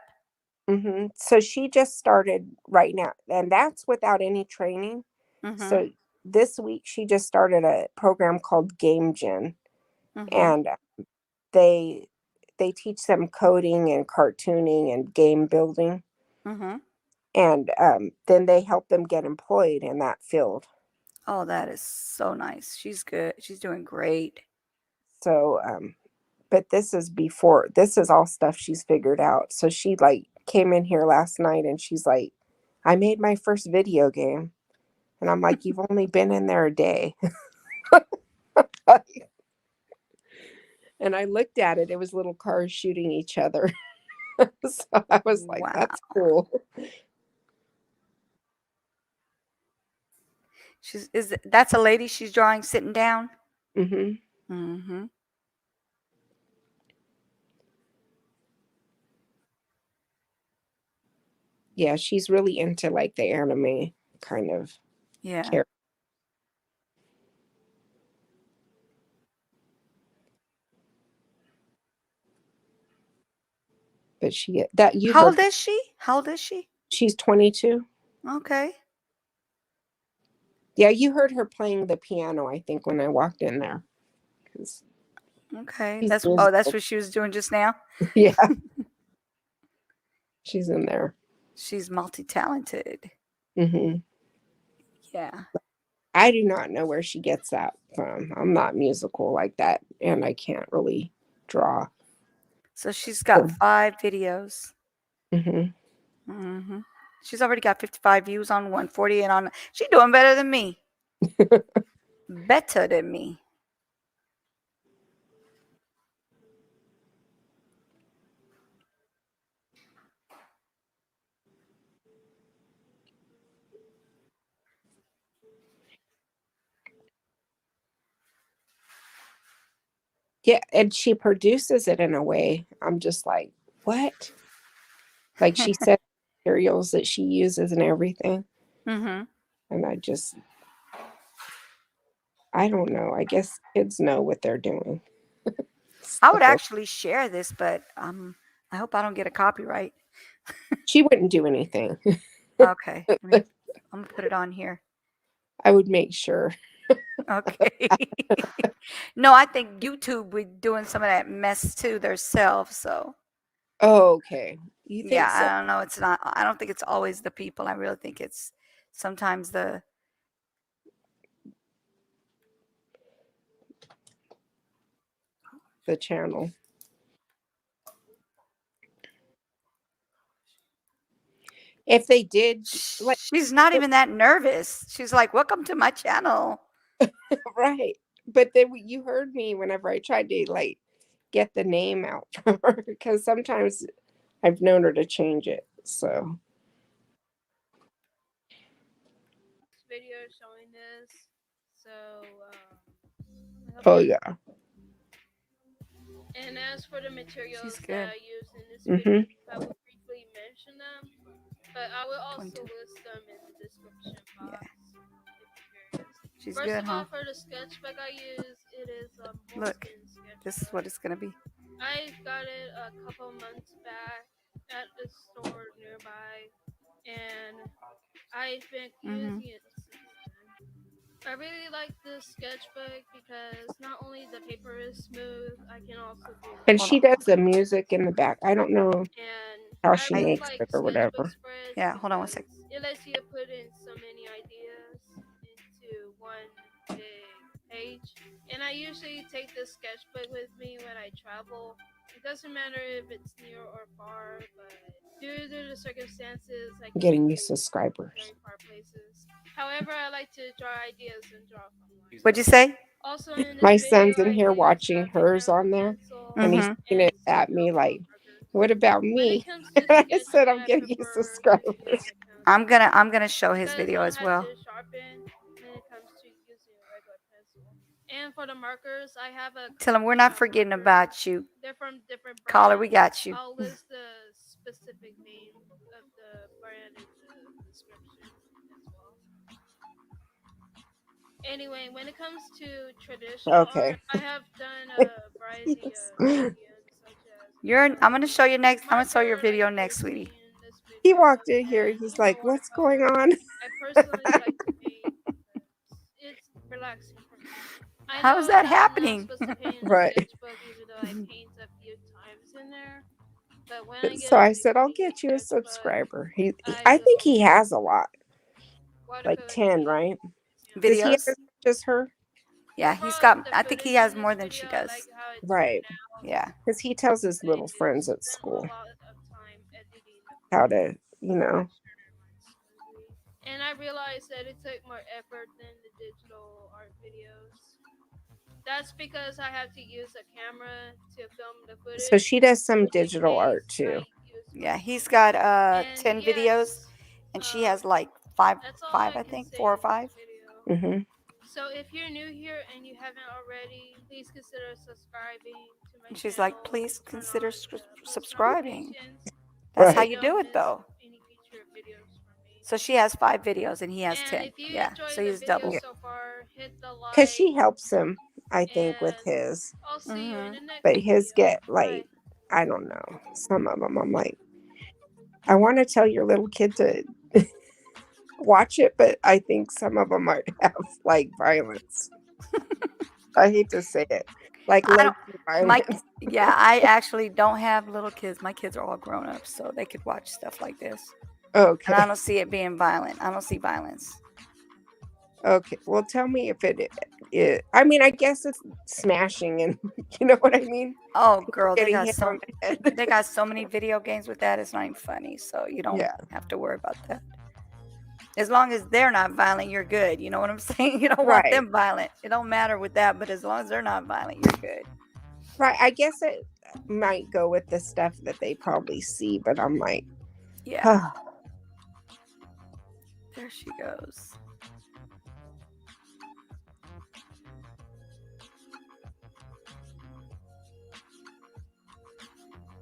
Speaker 7: Mm-hmm. So she just started right now, and that's without any training.
Speaker 1: Mm-hmm.
Speaker 7: So this week she just started a program called Game Gen,
Speaker 1: Mm-hmm.
Speaker 7: and they teach them coding and cartooning and game building,
Speaker 1: Mm-hmm.
Speaker 7: and then they help them get employed in that field.
Speaker 1: Oh, that is so nice. She's good. She's doing great.
Speaker 7: So, but this is all stuff she's figured out. So she like came in here last night and she's like, I made my first video game. And I'm like, you've only been in there a day. And I looked at it. It was little cars shooting each other. So I was like,
Speaker 1: Wow.
Speaker 7: that's cool.
Speaker 1: That's a lady she's drawing sitting down?
Speaker 7: Mm-hmm.
Speaker 1: Mm-hmm.
Speaker 7: Yeah, she's really into like the anime kind of character. But
Speaker 1: How old is she? How old is she?
Speaker 7: She's 22.
Speaker 1: Okay.
Speaker 7: Yeah, you heard her playing the piano, I think, when I walked in there.
Speaker 1: Okay. That's what she was doing just now?
Speaker 7: Yeah. She's in there.
Speaker 1: She's multi-talented.
Speaker 7: Mm-hmm.
Speaker 1: Yeah.
Speaker 7: I do not know where she gets that from. I'm not musical like that, and I can't really draw.
Speaker 1: So she's got 5 videos.
Speaker 7: Mm-hmm.
Speaker 1: Mm-hmm. She's already got 55 views on 140 and on. She's doing better than me. Better than me.
Speaker 7: Yeah, and she produces it in a way. I'm just like, what? Like she said, materials that she uses and everything.
Speaker 1: Mm-hmm.
Speaker 7: And I don't know. I guess kids know what they're doing.
Speaker 1: I would
Speaker 7: So
Speaker 1: actually share this, but I hope I don't get a copyright.
Speaker 7: she wouldn't do anything.
Speaker 1: Okay, I'm gonna put it on here.
Speaker 7: I would make sure.
Speaker 1: Okay. No, I think YouTube would doing some of that mess too themselves. So
Speaker 7: Oh, okay. You
Speaker 1: yeah,
Speaker 7: think so?
Speaker 1: I don't know. It's not. I don't think it's always the people. I really think it's sometimes the.
Speaker 7: The channel. If they did, like,
Speaker 1: She's not even that nervous. She's like, "Welcome to my channel."
Speaker 7: right. But then you heard me whenever I tried to like get the name out from her because sometimes I've known her to change it. So
Speaker 14: video showing this. So,
Speaker 7: oh yeah.
Speaker 14: and as for the materials
Speaker 1: She's
Speaker 14: that
Speaker 1: good.
Speaker 14: I use in this
Speaker 7: Mm-hmm.
Speaker 14: video, I will briefly mention them, but I will also
Speaker 1: 22.
Speaker 14: list them in the description box
Speaker 1: Yeah,
Speaker 14: if you're curious.
Speaker 1: she's
Speaker 14: First
Speaker 1: good,
Speaker 14: of all,
Speaker 1: huh?
Speaker 14: for the sketchbook I use, it is a
Speaker 1: Look,
Speaker 14: Moleskine
Speaker 1: this is what
Speaker 14: sketchbook.
Speaker 1: it's gonna be.
Speaker 14: I got it a couple months back at the store nearby, and I've been
Speaker 1: Mm-hmm.
Speaker 14: using it since then. I really like this sketchbook because not only the paper is smooth, I can also do
Speaker 7: And
Speaker 1: Hold
Speaker 7: she
Speaker 1: on.
Speaker 7: does the music in the back. I don't know
Speaker 14: and
Speaker 7: how
Speaker 14: I
Speaker 7: she
Speaker 1: I
Speaker 14: really
Speaker 7: makes
Speaker 14: like
Speaker 7: it or
Speaker 14: sketchbook
Speaker 7: whatever.
Speaker 14: spreads
Speaker 1: yeah. Hold on one
Speaker 14: because
Speaker 1: second.
Speaker 14: it lets you put in so many ideas into one big page. And I usually take this sketchbook with me when I travel. It doesn't matter if it's near or far, but due to the circumstances, I can't
Speaker 7: Getting you
Speaker 14: go
Speaker 7: subscribers.
Speaker 14: very far places. However, I like to draw ideas and draw from life.
Speaker 1: What'd you say?
Speaker 14: Also, in this
Speaker 7: My
Speaker 14: video,
Speaker 7: son's in
Speaker 14: I
Speaker 7: here
Speaker 14: use
Speaker 7: watching
Speaker 14: a
Speaker 7: hers
Speaker 14: brown
Speaker 7: on there
Speaker 14: pencil
Speaker 7: and he's
Speaker 1: Mm-hmm.
Speaker 7: looking
Speaker 14: and some
Speaker 7: at me like,
Speaker 14: alcohol markers.
Speaker 7: what about
Speaker 14: When it
Speaker 7: me?
Speaker 14: comes to
Speaker 7: I said,
Speaker 14: sketching,
Speaker 7: I'm
Speaker 14: I
Speaker 7: getting you
Speaker 14: prefer to
Speaker 7: subscribers.
Speaker 14: use a
Speaker 1: I'm
Speaker 14: pencil
Speaker 1: gonna show his
Speaker 14: because
Speaker 1: video
Speaker 14: you don't
Speaker 1: as
Speaker 14: have
Speaker 1: well.
Speaker 14: to sharpen when it comes to using a regular pencil. And for the markers, I have a
Speaker 1: Tell him we're
Speaker 14: collection
Speaker 1: not
Speaker 14: of
Speaker 1: forgetting
Speaker 14: markers.
Speaker 1: about you.
Speaker 14: They're from different
Speaker 1: Caller, we
Speaker 14: brands.
Speaker 1: got you.
Speaker 14: I'll list the specific name of the brand in the description as well. Anyway, when it comes to traditional
Speaker 7: Okay.
Speaker 14: art, I have done a variety
Speaker 7: Yes.
Speaker 14: of mediums such as
Speaker 1: I'm gonna show you next. I'm gonna show your
Speaker 14: marker, like
Speaker 1: video
Speaker 14: you're
Speaker 1: next, sweetie.
Speaker 14: seeing in this
Speaker 7: He
Speaker 14: video,
Speaker 7: walked in here.
Speaker 14: and
Speaker 7: He's like, what's going
Speaker 14: watercolor.
Speaker 7: on?
Speaker 14: I personally like to paint because it's relaxing for me. I
Speaker 1: How is
Speaker 14: know
Speaker 1: that
Speaker 14: that I'm not
Speaker 1: happening?
Speaker 14: supposed to paint in the
Speaker 7: Right.
Speaker 14: sketchbook, even though I paint a few times in there. But when I get
Speaker 7: So
Speaker 14: a
Speaker 7: I
Speaker 14: big
Speaker 7: said, I'll
Speaker 14: blank
Speaker 7: get you a
Speaker 14: sketchbook,
Speaker 7: subscriber.
Speaker 14: I
Speaker 7: I think
Speaker 14: will
Speaker 7: he has a lot, like
Speaker 14: watercolor
Speaker 7: 10,
Speaker 14: paint
Speaker 7: right?
Speaker 14: his
Speaker 7: Does he
Speaker 1: Videos?
Speaker 7: have just her?
Speaker 1: Yeah, he's
Speaker 14: overall,
Speaker 1: got.
Speaker 14: the
Speaker 1: I think he
Speaker 14: footage
Speaker 1: has
Speaker 14: in
Speaker 1: more
Speaker 14: this
Speaker 1: than she
Speaker 14: video, I like
Speaker 1: does.
Speaker 14: how it
Speaker 7: Right.
Speaker 14: turned out.
Speaker 1: Yeah.
Speaker 7: Because he tells his
Speaker 14: I
Speaker 7: little friends at
Speaker 14: spent a
Speaker 7: school
Speaker 14: lot of time editing the
Speaker 7: how
Speaker 14: footage
Speaker 7: to, you know.
Speaker 14: make sure it runs smoothly. And I realized that it took more effort than the digital art videos. That's because I have to use a camera to film the
Speaker 7: So
Speaker 14: footage
Speaker 7: she does some
Speaker 14: in
Speaker 7: digital art
Speaker 14: case
Speaker 7: too.
Speaker 14: I use my
Speaker 1: Yeah, he's
Speaker 14: phone.
Speaker 1: got
Speaker 14: And
Speaker 1: 10 videos
Speaker 14: yes,
Speaker 1: and she has like five
Speaker 14: that's all
Speaker 1: five
Speaker 14: I
Speaker 1: I
Speaker 14: can
Speaker 1: think,
Speaker 14: say
Speaker 1: 4 or
Speaker 14: in this
Speaker 1: 5.
Speaker 14: video.
Speaker 7: Mm-hmm.
Speaker 14: So if you're new here and you haven't already, please consider subscribing to my
Speaker 1: And she's like,
Speaker 14: channel
Speaker 1: please
Speaker 14: and turn
Speaker 1: consider
Speaker 14: on the post
Speaker 1: subscribing.
Speaker 14: notifications
Speaker 1: That's
Speaker 14: so
Speaker 1: how
Speaker 7: Right.
Speaker 14: you
Speaker 1: you do
Speaker 14: don't
Speaker 1: it
Speaker 14: miss
Speaker 1: though.
Speaker 14: any future videos from me.
Speaker 1: So she has 5 videos and he has
Speaker 14: And
Speaker 1: 10.
Speaker 14: if you
Speaker 1: Yeah. So
Speaker 14: enjoyed the
Speaker 1: he's
Speaker 14: video
Speaker 1: double.
Speaker 7: Yeah.
Speaker 14: so far, hit the
Speaker 7: Because
Speaker 14: like,
Speaker 7: she helps him, I think, with
Speaker 14: and
Speaker 7: his.
Speaker 14: I'll see you in the next
Speaker 7: But his
Speaker 14: video.
Speaker 7: get
Speaker 14: Bye.
Speaker 7: like, I don't know. Some of them I'm like, I want to tell your little kid to watch it, but I think some of them might have like violence. I hate to say it. Like
Speaker 1: I
Speaker 7: low
Speaker 1: don't
Speaker 7: violence.
Speaker 1: yeah, I actually don't have little kids. My kids are all grown up, so they could watch stuff like this. And I
Speaker 7: Okay.
Speaker 1: don't see it being violent. I don't see violence.
Speaker 7: Okay. Well, tell me if it I mean, I guess it's smashing and you know what I mean?
Speaker 1: Oh,
Speaker 7: People
Speaker 1: girl,
Speaker 7: getting hit on the head.
Speaker 1: they got so many video games with that. It's not even funny. So you don't
Speaker 7: Yeah.
Speaker 1: have to worry about that. As long as they're not violent, you're good. You know what I'm saying? You don't want
Speaker 7: Right.
Speaker 1: them violent. It don't matter with that, but as long as they're not violent, you're good.
Speaker 7: Right. I guess it might go with the stuff that they probably see, but I'm like,
Speaker 1: Yeah. There she goes.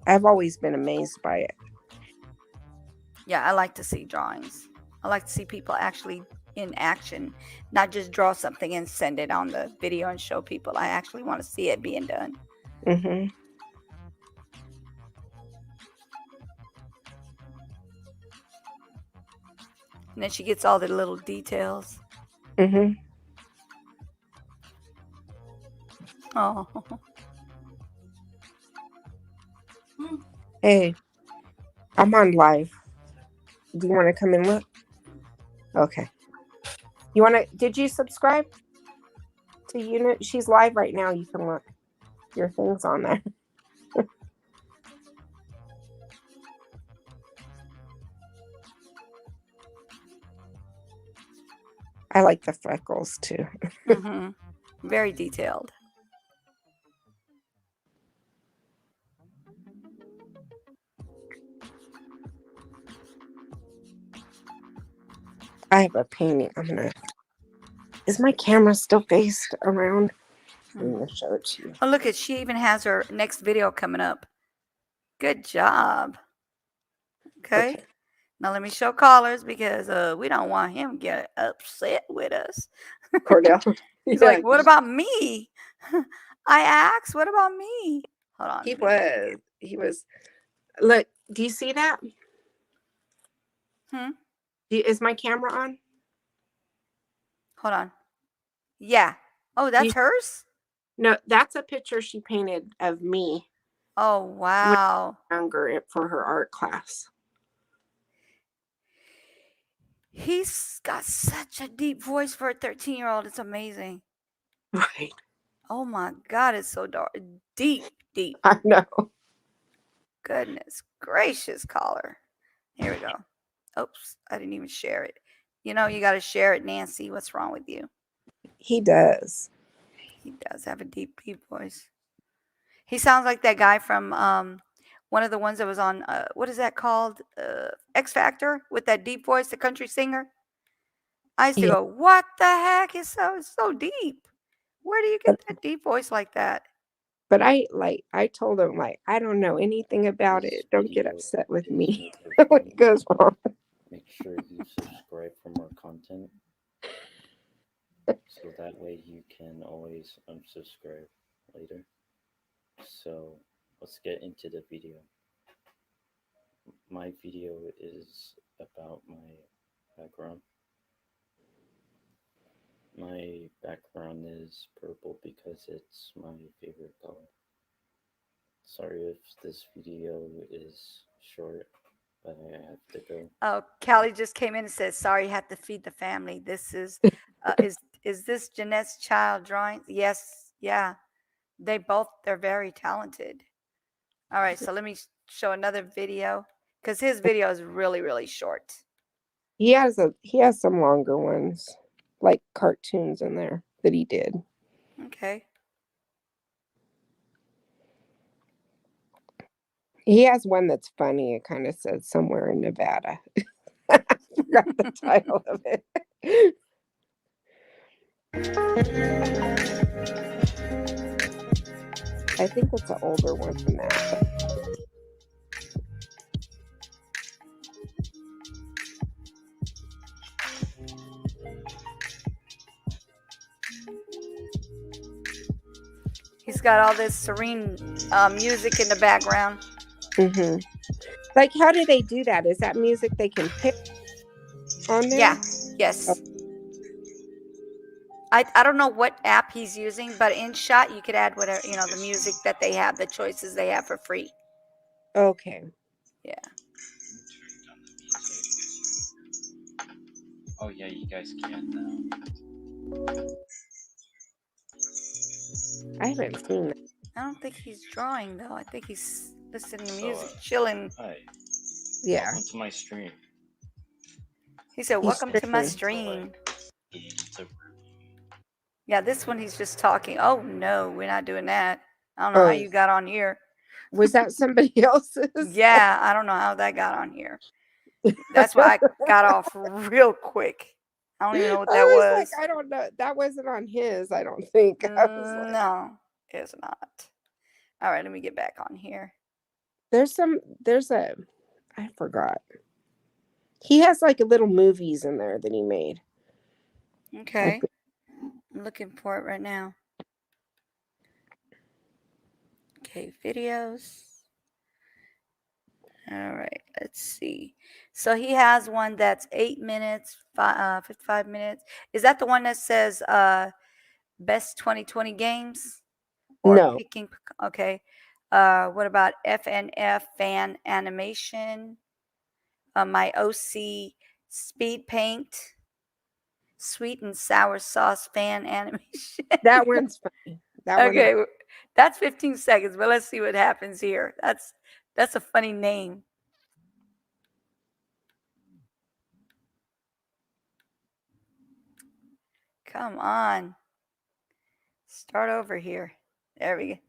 Speaker 7: I've always been amazed by it.
Speaker 1: Yeah, I like to see drawings. I like to see people actually in action, not just draw something and send it on the video and show people. I actually want to see it being done.
Speaker 7: Mm-hmm.
Speaker 1: And then she gets all the little details.
Speaker 7: Mm-hmm.
Speaker 1: Oh.
Speaker 7: Hey, I'm on live. Do you want to come and look? Okay. You want to? Did you subscribe to Unit? She's live right now. You can look. Your thing's on there. I like the freckles too.
Speaker 1: Mm-hmm. Very detailed.
Speaker 7: I have a painting. I'm gonna. Is my camera still faced around? I'm gonna show it to you.
Speaker 1: Oh, look at, she even has her next video coming up. Good job. Okay. Now let me show callers because we don't want him to get upset with us.
Speaker 7: Cordell.
Speaker 1: He's
Speaker 7: Yeah,
Speaker 1: like, what about me? I asked, what about me? Hold on.
Speaker 7: he was. He was. Look, do you see that? Is my camera on?
Speaker 1: Hold on. Yeah. Oh, that's hers?
Speaker 7: No, that's a picture she painted of me.
Speaker 1: Oh, wow.
Speaker 7: Younger for her art class.
Speaker 1: He's got such a deep voice for a 13-year-old. It's amazing.
Speaker 7: Right.
Speaker 1: Oh my God, it's so dark. Deep.
Speaker 7: I know.
Speaker 1: Goodness gracious, caller. Here we go. Oops, I didn't even share it. You know, you got to share it, Nancy. What's wrong with you?
Speaker 7: He does.
Speaker 1: He does have a deep voice. He sounds like that guy from one of the ones that was on, what is that called? X Factor, with that deep voice, the country singer. I used to go, what the heck? It's so deep. Where do you get that deep voice like that?
Speaker 7: But I told him, I don't know anything about it. Don't get upset with me when it goes wrong.
Speaker 12: Make sure you subscribe for more content, so that way you can always unsubscribe later. So let's get into the video. My video is about my background. My background is purple because it's my favorite color. Sorry if this video is short, but I have to go.
Speaker 1: Oh, Callie just came in and said, sorry, you have to feed the family. This is this Jeanette's child drawing? Yes. Yeah. They're very talented. All right. So let me show another video because his video is really, really short.
Speaker 7: He has some longer ones, like cartoons in there that he did.
Speaker 1: Okay.
Speaker 7: He has one that's funny. It kind of says somewhere in Nevada. I forgot the title of it. I think it's an older one than that.
Speaker 1: He's got all this serene music in the background.
Speaker 7: Mm-hmm. Like, how do they do that? Is that music they can pick on there?
Speaker 1: Yeah. Yes. Oh. I don't know what app he's using, but in Shot you could add whatever, the music that they have, the choices they have for free.
Speaker 7: Okay.
Speaker 1: Yeah.
Speaker 12: Oh yeah, you guys can now.
Speaker 7: I haven't seen that.
Speaker 1: I don't think he's drawing though. I think he's listening to music, chilling.
Speaker 12: Hi.
Speaker 7: Yeah.
Speaker 12: Welcome to my stream.
Speaker 1: He said, welcome to my stream. Yeah, this one he's just talking. Oh no, we're not doing that. I don't know how you got on here.
Speaker 7: Was that somebody else's?
Speaker 1: Yeah, I don't know how that got on here. That's why I got off real quick. I don't even know what that was.
Speaker 7: Like, I don't know. That wasn't on his, I don't think. I was
Speaker 1: no, it's not. All right, let me get back on here.
Speaker 7: There's I forgot. He has like little movies in there that he made.
Speaker 1: Okay. I'm looking for it right now. Okay, videos. All right, let's see. So he has one that's 8 minutes, 55 minutes. Is that the one that says best 2020 games or
Speaker 7: No,
Speaker 1: picking? Okay. What about FNF fan animation? My OC speed paint, sweet and sour sauce fan animation.
Speaker 7: that one's funny. That one.
Speaker 1: Okay, that's 15 seconds, but let's see what happens here. That's a funny name. Come on. Start over here. There we go.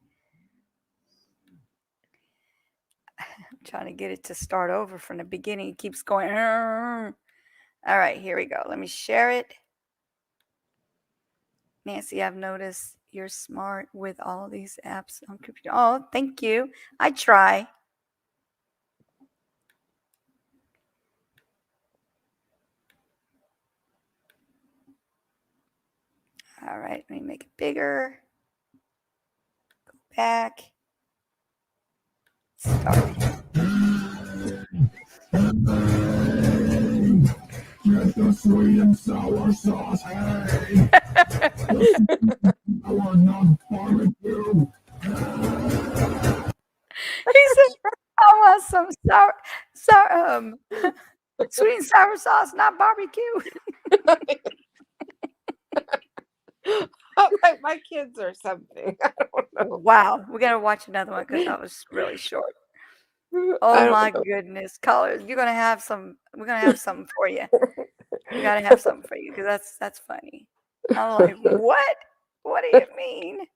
Speaker 1: I'm trying to get it to start over from the beginning. It keeps going. All right, here we go. Let me share it. Nancy, I've noticed you're smart with all these apps on computer. Oh, thank you. I try. All right, let me make it bigger. Go back. Start.
Speaker 15: Get the sweet and sour sauce, hey! Sour, not barbecue!
Speaker 1: He said, I want some sweet and sour sauce, not barbecue.
Speaker 7: Like my kids or something. I don't know.
Speaker 1: Wow, we gotta watch another one because that was really short.
Speaker 7: I
Speaker 1: Oh
Speaker 7: don't
Speaker 1: my
Speaker 7: know.
Speaker 1: goodness, colors! You're gonna have some. We're gonna have something for you. We gotta have something for you because that's funny. I'm like, what? What do you mean?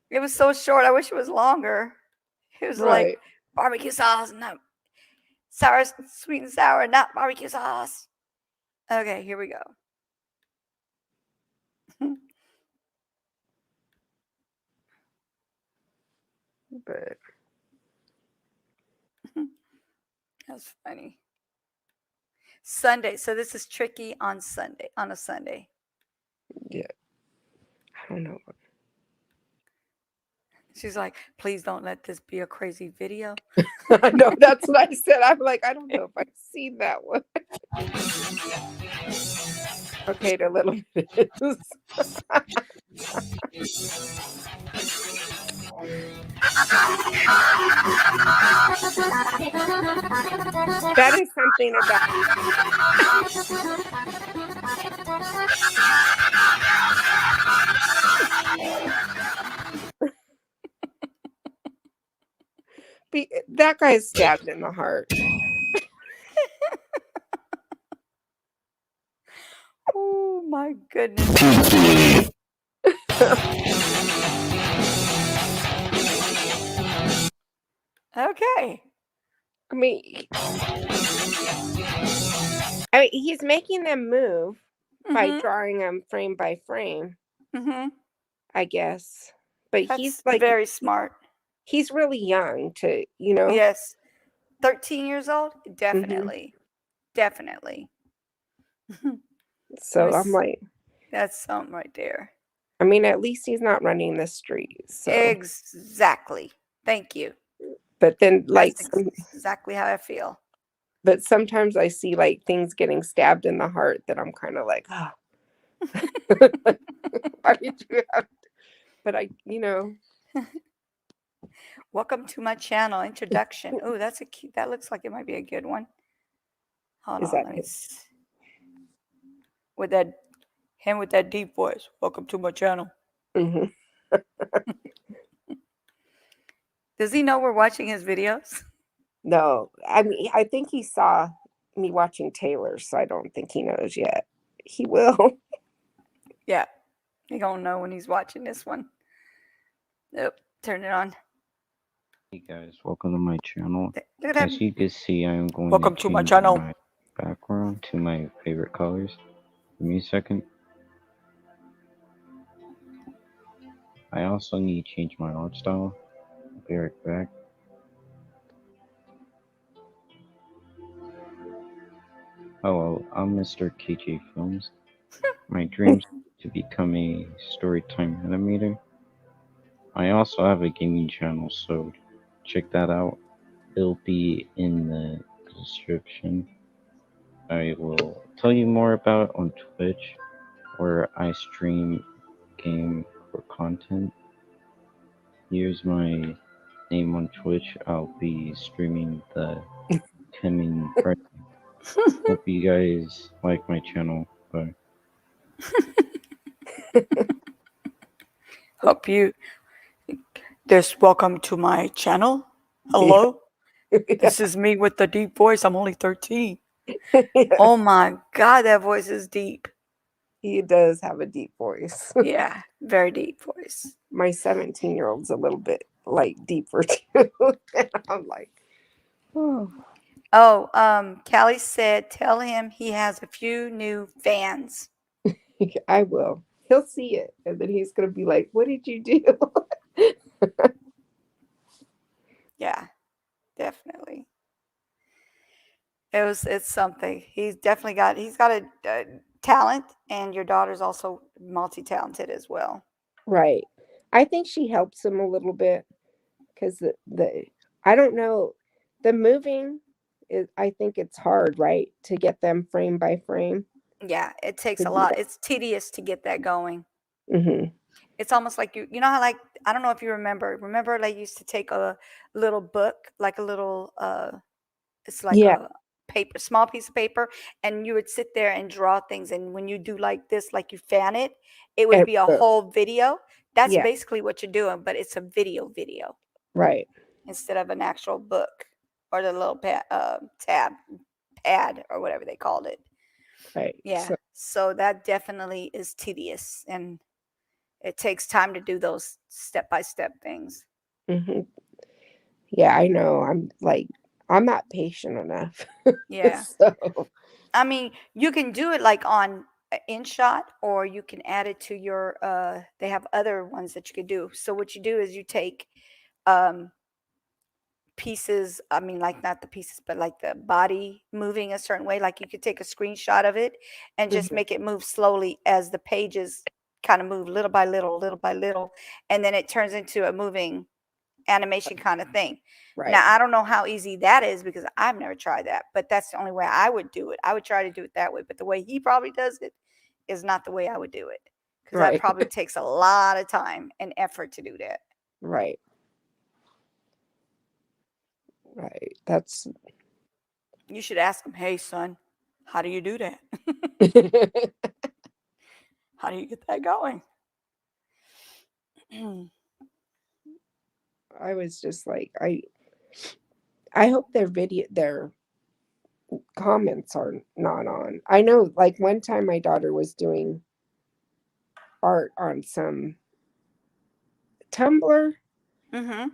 Speaker 1: It was so short. I wish it was longer. It was like
Speaker 7: Right.
Speaker 1: barbecue sauce, not sour, sweet and sour, not barbecue sauce. Okay, here we go.
Speaker 7: But
Speaker 1: That's funny. Sunday. So this is tricky on Sunday, on a Sunday.
Speaker 7: yeah, I don't know.
Speaker 1: She's like, please don't let this be a crazy video.
Speaker 7: I know, that's what I said. I'm like, I don't know if I've seen that one. Okay, the little bits. That is something that guy's stabbed in the heart.
Speaker 1: Oh my goodness. Okay.
Speaker 7: I mean, he's making them move by drawing them frame by frame, I guess. But he's
Speaker 1: That's
Speaker 7: like
Speaker 1: very smart.
Speaker 7: He's really young to, you know.
Speaker 1: Yes. 13 years old? Definitely. Definitely.
Speaker 7: So I'm like,
Speaker 1: that's something right there.
Speaker 7: I mean, at least he's not running the street. So
Speaker 1: exactly. Thank you.
Speaker 7: But then like
Speaker 1: that's exactly how I feel.
Speaker 7: But sometimes I see like things getting stabbed in the heart that I'm kind of like, oh. Why did you have to? But I, you know.
Speaker 1: Welcome to my channel. Introduction. Oh, that's a cute. That looks like it might be a good one. Hold on. Let me see. With that deep voice. Welcome to my channel. Does he know we're watching his videos?
Speaker 7: No, I mean, I think he saw me watching Taylor, so I don't think he knows yet. He will.
Speaker 1: Yeah, he gonna know when he's watching this one. Nope, turn it on.
Speaker 12: Hey guys, welcome to my channel.
Speaker 1: Look at
Speaker 12: As you can see, I am going
Speaker 1: welcome to my channel.
Speaker 12: My background to my favorite colors. Give me a second. I also need to change my art style. I'll be right back. Hello, I'm Mr. KJ Films. My dreams to become a storytime animator. I also have a gaming channel, so check that out. It'll be in the description. I will tell you more about it on Twitch, where I stream game or content. Here's my name on Twitch. I'll be streaming the coming Friday. Hope you guys like my channel. Bye.
Speaker 1: Hope you. Welcome to my channel. Hello. This is me with the deep voice. I'm only 13. Oh my God, that voice is deep.
Speaker 7: He does have a deep voice.
Speaker 1: Yeah, very deep voice.
Speaker 7: My 17-year-old's a little bit like deeper too. And I'm like, oh.
Speaker 1: Callie said, tell him he has a few new fans.
Speaker 7: I will. He'll see it, and then he's gonna be like, "What did you do?"
Speaker 1: Yeah, definitely. It's something. He's got a talent, and your daughter's also multi-talented as well.
Speaker 7: Right. I think she helps him a little bit because the I don't know, the moving is, I think it's hard, right, to get them frame by frame.
Speaker 1: Yeah, it takes
Speaker 7: To
Speaker 1: a
Speaker 7: do
Speaker 1: lot.
Speaker 7: that.
Speaker 1: It's tedious to get that going.
Speaker 7: Mm-hmm.
Speaker 1: It's almost like you know how, like, I don't know if you remember they used to take a little book, like a little it's like
Speaker 7: Yeah.
Speaker 1: a small piece of paper, and you would sit there and draw things, and when you do like this, like you fan it, it would be a whole video. That's
Speaker 7: Yeah.
Speaker 1: basically what you're doing, but it's a video
Speaker 7: Right.
Speaker 1: instead of an actual book or the little pad or whatever they called it.
Speaker 7: Right.
Speaker 1: Yeah. So that definitely is tedious, and it takes time to do those step-by-step things.
Speaker 7: Mm-hmm. Yeah, I know. I'm not patient enough.
Speaker 1: Yeah.
Speaker 7: So
Speaker 1: I mean, you can do it like on InShot, or you can add it to your they have other ones that you could do. So what you do is you take um pieces, I mean, like, not the pieces, but like the body moving a certain way. Like, you could take a screenshot of it and just
Speaker 7: Mhm.
Speaker 1: make it move slowly as the pages kind of move little by little, and then it turns into a moving animation kind of thing.
Speaker 7: Right.
Speaker 1: Now, I don't know how easy that is because I've never tried that, but that's the only way I would do it. I would try to do it that way, but the way he probably does it is not the way I would do it, because that
Speaker 7: Right.
Speaker 1: probably takes a lot of time and effort to do that.
Speaker 7: Right. Right. That's
Speaker 1: You should ask him, hey, son, how do you do that? How do you get that going?
Speaker 7: I was just like, I hope their comments are not on. I know, like, one time my daughter was doing art on some Tumblr
Speaker 1: Mm-hmm.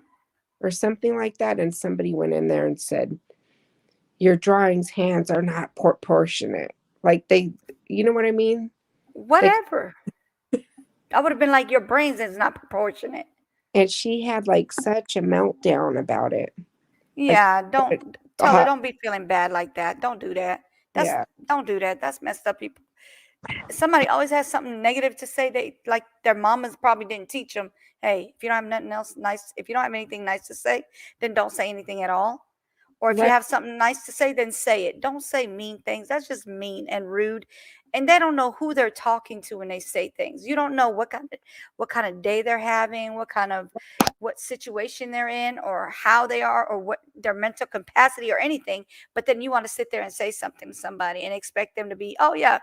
Speaker 7: or something like that, and somebody went in there and said, your drawing's hands are not proportionate. Like, you know what I mean?
Speaker 1: Whatever. I would have been like, your brains is not proportionate.
Speaker 7: And she had like such a meltdown about it.
Speaker 1: Yeah,
Speaker 7: Like,
Speaker 1: don't tell her, don't be feeling bad like that. Don't do that.
Speaker 7: Yeah.
Speaker 1: Don't do that. That's messed up. People. Somebody always has something negative to say. They, like, their mamas probably didn't teach them. Hey, if you don't have nothing else nice, if you don't have anything nice to say, then don't say anything at all. Or if you
Speaker 7: Right.
Speaker 1: have something nice to say, then say it. Don't say mean things. That's just mean and rude. And they don't know who they're talking to when they say things. You don't know what kind of day they're having, what situation they're in, or how they are, or what their mental capacity or anything. But then you want to sit there and say something to somebody and expect them to be, oh yeah,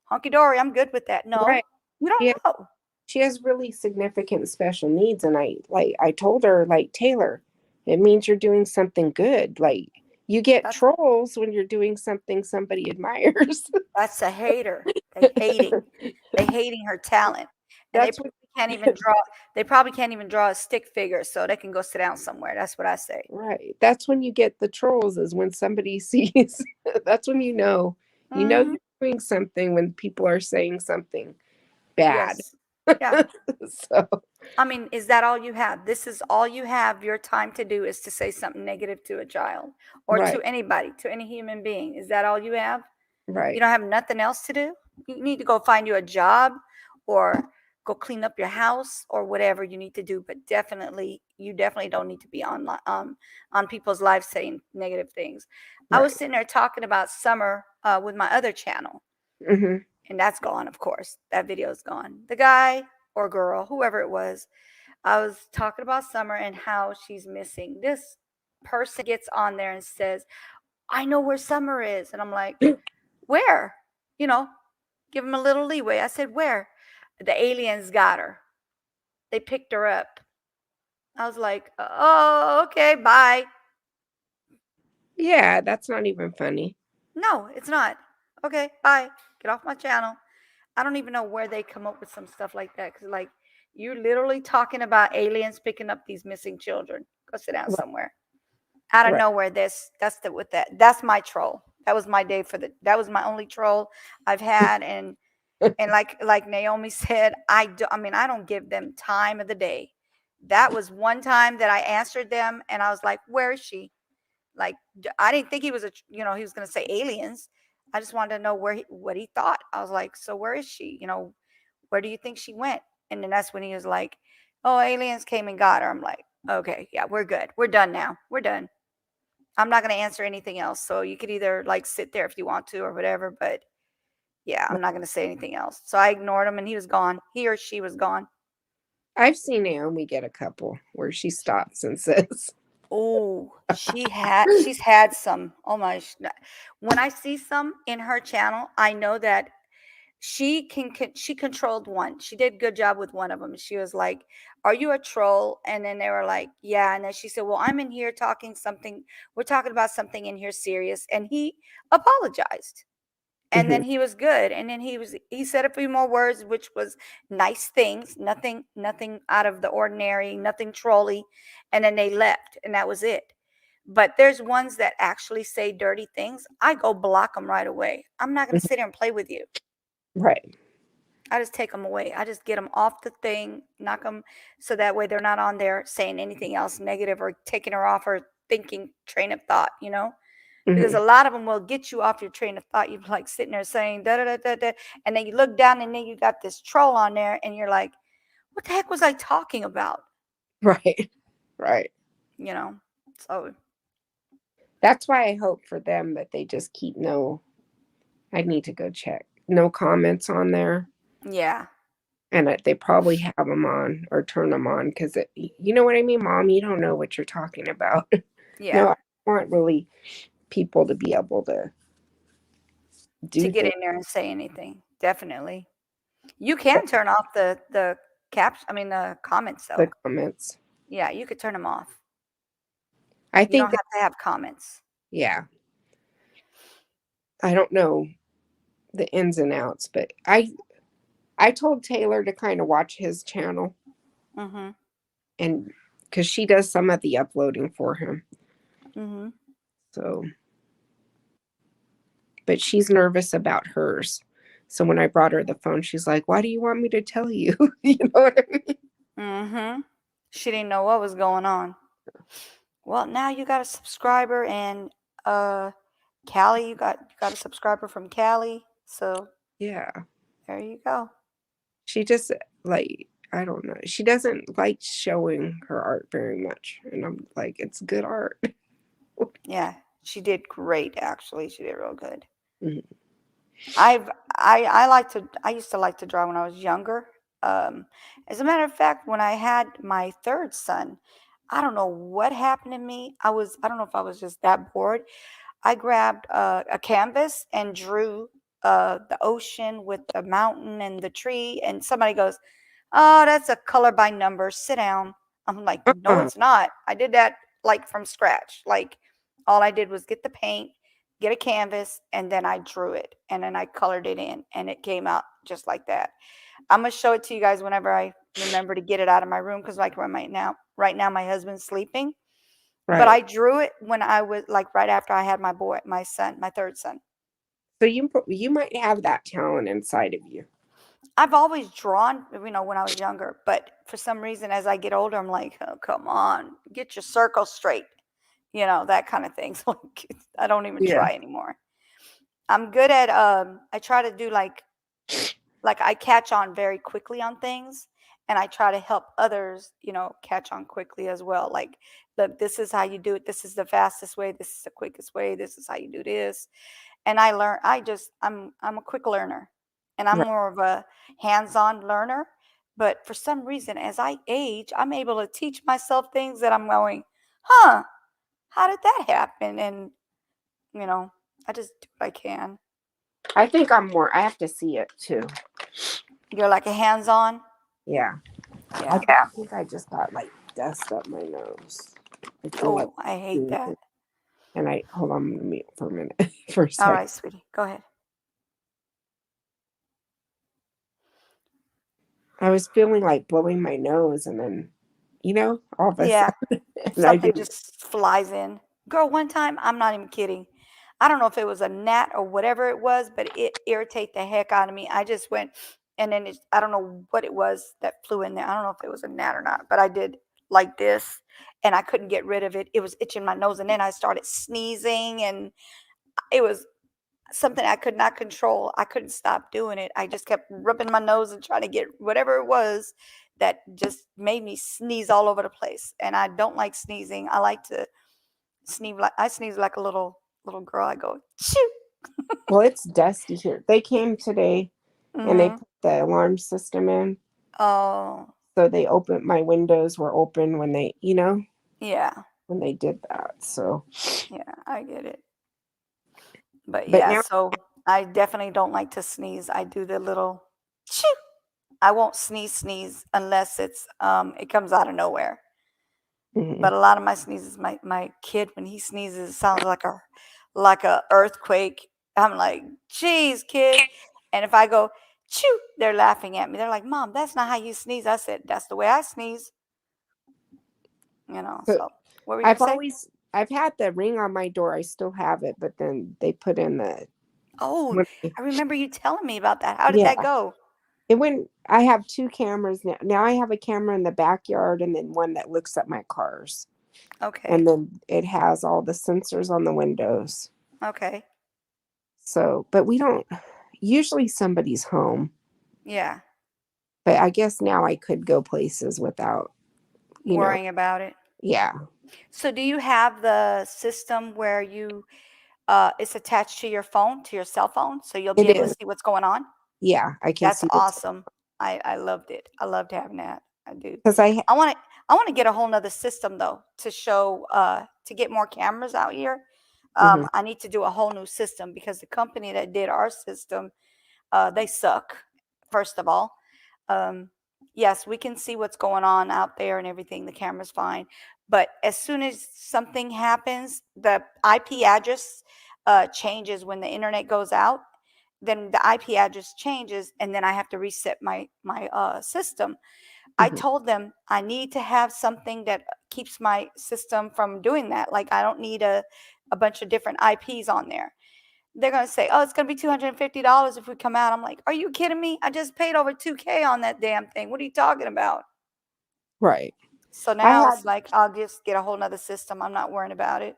Speaker 1: hunky dory, I'm good with that. No,
Speaker 7: Right.
Speaker 1: you don't know.
Speaker 7: She has really significant special needs, and I told her, like, Taylor, it means you're doing something good. Like, you get trolls when you're doing something somebody admires.
Speaker 1: That's a hater. They hating her talent. And
Speaker 7: That's what
Speaker 1: they probably can't even draw a stick figure, so they can go sit down somewhere. That's what I say.
Speaker 7: Right. That's when you get the trolls, is when somebody sees. That's when you're doing something, when people are saying something bad.
Speaker 1: Yes. Yeah.
Speaker 7: So
Speaker 1: I mean, is that all you have? This is all you have your time to do, is to say something negative to a child or
Speaker 7: Right.
Speaker 1: to anybody, to any human being. Is that all you have? You
Speaker 7: Right.
Speaker 1: don't have nothing else to do. You need to go find you a job or go clean up your house or whatever you need to do. But you definitely don't need to be on people's lives saying negative things. I was
Speaker 7: Right.
Speaker 1: sitting there talking about summer with my other channel,
Speaker 7: Hmm.
Speaker 1: and that's gone, of course. That video is gone. The guy or girl, whoever it was, I was talking about summer and how she's missing. This person gets on there and says, I know where summer is. And I'm like, where? You know, give him a little leeway. I said, where? The aliens got her. They picked her up. I was like, oh, okay, bye.
Speaker 7: Yeah, that's not even funny.
Speaker 1: No, it's not. Okay, bye. Get off my channel. I don't even know where they come up with some stuff like that. Because, like, you're literally talking about aliens picking up these missing children. Go sit down
Speaker 7: Right.
Speaker 1: somewhere. Out of
Speaker 7: Right.
Speaker 1: nowhere, that's my troll. That was my day that was my only troll I've had. And like Naomi said, I don't give them time of the day. That was one time that I answered them and I was like, where is she? Like, I didn't think he was he was going to say aliens. I just wanted to know what he thought. I was like, so where is she? Where do you think she went? And then that's when he was like, oh, aliens came and got her. I'm like, okay, yeah, we're good. We're done now. We're done. I'm not going to answer anything else. So you could either like sit there if you want to or whatever, but yeah, I'm not going to say anything else. So I ignored him and he was gone. He or she was gone.
Speaker 7: I've seen Naomi get a couple where she stops and says,
Speaker 1: Oh, she's had some. Oh my, when I see some in her channel, I know that she controlled one. She did a good job with one of them. She was like, "Are you a troll?" And then they were like, "Yeah." And then she said, "Well, I'm in here talking something. We're talking about something in here serious." And he apologized. And
Speaker 7: hmm
Speaker 1: then he was good. And then he said a few more words, which was nice things, nothing out of the ordinary, nothing trolly. And then they left, and that was it. But there's ones that actually say dirty things. I go block them right away. I'm not going to sit here and play with you.
Speaker 7: right.
Speaker 1: I just take them away. I just get them off the thing, knock them so that way they're not on there saying anything else negative or taking her off her thinking train of thought. Because
Speaker 7: Hmm.
Speaker 1: a lot of them will get you off your train of thought. You're like sitting there saying da da da da da, and then you look down and then you got this troll on there, and you're like, "What the heck was I talking about?"
Speaker 7: Right. Right.
Speaker 1: You know. So
Speaker 7: That's why I hope for them that they just keep I need to go check. No comments on there.
Speaker 1: yeah,
Speaker 7: And they probably have them on or turn them on because you know what I mean, Mom? You don't know what you're talking about. No,
Speaker 1: yeah,
Speaker 7: I want really people to be able to
Speaker 1: to
Speaker 7: do
Speaker 1: get
Speaker 7: things,
Speaker 1: in there and say anything, definitely. You can turn off the caps. I mean the comments
Speaker 7: the
Speaker 1: though.
Speaker 7: comments.
Speaker 1: Yeah, you could turn them off.
Speaker 7: I
Speaker 1: You
Speaker 7: think
Speaker 1: don't
Speaker 7: that,
Speaker 1: have to have comments.
Speaker 7: yeah, I don't know the ins and outs, but I told Taylor to kind of watch his channel
Speaker 1: Mhm.
Speaker 7: and because she does some of the uploading for him.
Speaker 1: Mhm.
Speaker 7: So, but she's nervous about hers. So when I brought her the phone, she's like, "Why do you want me to tell you?" You know what I mean?
Speaker 1: Mhm. She didn't know what was going on. Well, now you got a subscriber, and Callie, you got a subscriber from Callie. So
Speaker 7: Yeah.
Speaker 1: there you go.
Speaker 7: She just like I don't know. She doesn't like showing her art very much, and I'm like, it's good art.
Speaker 1: Yeah, she did great. Actually, she did real good.
Speaker 7: Mhm.
Speaker 1: I used to like to draw when I was younger. Um, as a matter of fact, when I had my third son, I don't know what happened to me. I don't know if I was just that bored. I grabbed a canvas and drew the ocean with the mountain and the tree. And somebody goes, "Oh, that's a color by number. Sit down." I'm like, "No,
Speaker 7: Uh-uh.
Speaker 1: it's not. I did that like from scratch. Like all I did was get the paint, get a canvas, and then I drew it. And then I colored it in. And it came out just like that. I'm going to show it to you guys whenever I remember to get it out of my room. Because like right now, my husband's sleeping. But
Speaker 7: Right.
Speaker 1: I drew it when I was like right after I had my son, my third son.
Speaker 7: So you might have that talent inside of you.
Speaker 1: I've always drawn, when I was younger, but for some reason, as I get older, I'm like, oh, come on, get your circle straight, that kind of thing. So like, I don't even
Speaker 7: Yeah.
Speaker 1: try anymore. I'm good at I try to do like I catch on very quickly on things, and I try to help others, catch on quickly as well. Like, look, this is how you do it. This is the fastest way. This is the quickest way. This is how you do this. And I learn. I'm a quick learner, and I'm
Speaker 7: Right.
Speaker 1: more of a hands-on learner. But for some reason, as I age, I'm able to teach myself things that I'm going, huh? How did that happen? And you know, I just do what I can.
Speaker 7: I think I have to see it too.
Speaker 1: You're like a hands-on.
Speaker 7: Yeah.
Speaker 1: Yeah.
Speaker 7: I think I just got like dust up my nose. I feel like
Speaker 1: Oh, I hate that.
Speaker 7: and hold on, I'm gonna mute for a minute for a
Speaker 1: All
Speaker 7: second.
Speaker 1: right, sweetie. Go ahead.
Speaker 7: I was feeling like blowing my nose and then, all of a
Speaker 1: Yeah.
Speaker 7: sudden and I
Speaker 1: Something
Speaker 7: didn't.
Speaker 1: just flies in. Girl, one time, I'm not even kidding. I don't know if it was a gnat or whatever it was, but it irritated the heck out of me. I just went, and then I don't know what it was that flew in there. I don't know if it was a gnat or not, but I did like this, and I couldn't get rid of it. It was itching my nose, and then I started sneezing, and it was something I could not control. I couldn't stop doing it. I just kept rubbing my nose and trying to get whatever it was that just made me sneeze all over the place. And I don't like sneezing. I like to sneeze like a little girl. I go, shoo.
Speaker 7: Well, it's dusty here. They came today and they
Speaker 1: Mm-hmm.
Speaker 7: put the alarm system in.
Speaker 1: Oh,
Speaker 7: So my windows were open when
Speaker 1: yeah.
Speaker 7: when they did that. So,
Speaker 1: Yeah, I get it. But
Speaker 7: but
Speaker 1: yeah,
Speaker 7: now,
Speaker 1: so I definitely don't like to sneeze. I do the little shoo. I won't sneeze unless it comes out of nowhere.
Speaker 7: mhm.
Speaker 1: But a lot of my sneezes, my kid, when he sneezes, it sounds like a earthquake. I'm like, geez, kid. And if I go, chew, they're laughing at me. They're like, Mom, that's not how you sneeze. I said, that's the way I sneeze.
Speaker 7: So
Speaker 1: So what were you gonna say?
Speaker 7: I've had the ring on my door. I still have it, but then they put in
Speaker 1: Oh,
Speaker 7: when
Speaker 1: I remember you telling me about that. How did that
Speaker 7: yeah,
Speaker 1: go?
Speaker 7: I have two cameras now. Now I have a camera in the backyard and then one that looks at my cars.
Speaker 1: Okay.
Speaker 7: And then it has all the sensors on the windows.
Speaker 1: Okay.
Speaker 7: So, but we don't usually somebody's home.
Speaker 1: Yeah.
Speaker 7: But I guess now I could go places without,
Speaker 1: Worrying about it.
Speaker 7: yeah.
Speaker 1: So do you have the system where it's attached to your phone, to your cell phone, so you'll be
Speaker 7: It
Speaker 1: able to
Speaker 7: is.
Speaker 1: see what's going on?
Speaker 7: Yeah, I can
Speaker 1: That's
Speaker 7: see what's
Speaker 1: awesome. I loved it. I loved having that. I do.
Speaker 7: because
Speaker 1: I want to get a whole nother system though to show to get more cameras out here.
Speaker 7: mhm,
Speaker 1: I need to do a whole new system because the company that did our system, they suck. First of all, um, yes, we can see what's going on out there and everything. The camera's fine, but as soon as something happens, the IP address changes when the internet goes out. Then the IP address changes, and then I have to reset my system. I
Speaker 7: mhm,
Speaker 1: told them I need to have something that keeps my system from doing that. Like I don't need a bunch of different IPs on there. They're gonna say, "Oh, it's gonna be $250 if we come out." I'm like, "Are you kidding me? I just paid over 2K on that damn thing. What are you talking about?"
Speaker 7: right.
Speaker 1: So
Speaker 7: I
Speaker 1: now
Speaker 7: had
Speaker 1: it's like I'll just get a whole nother system. I'm not worrying about it.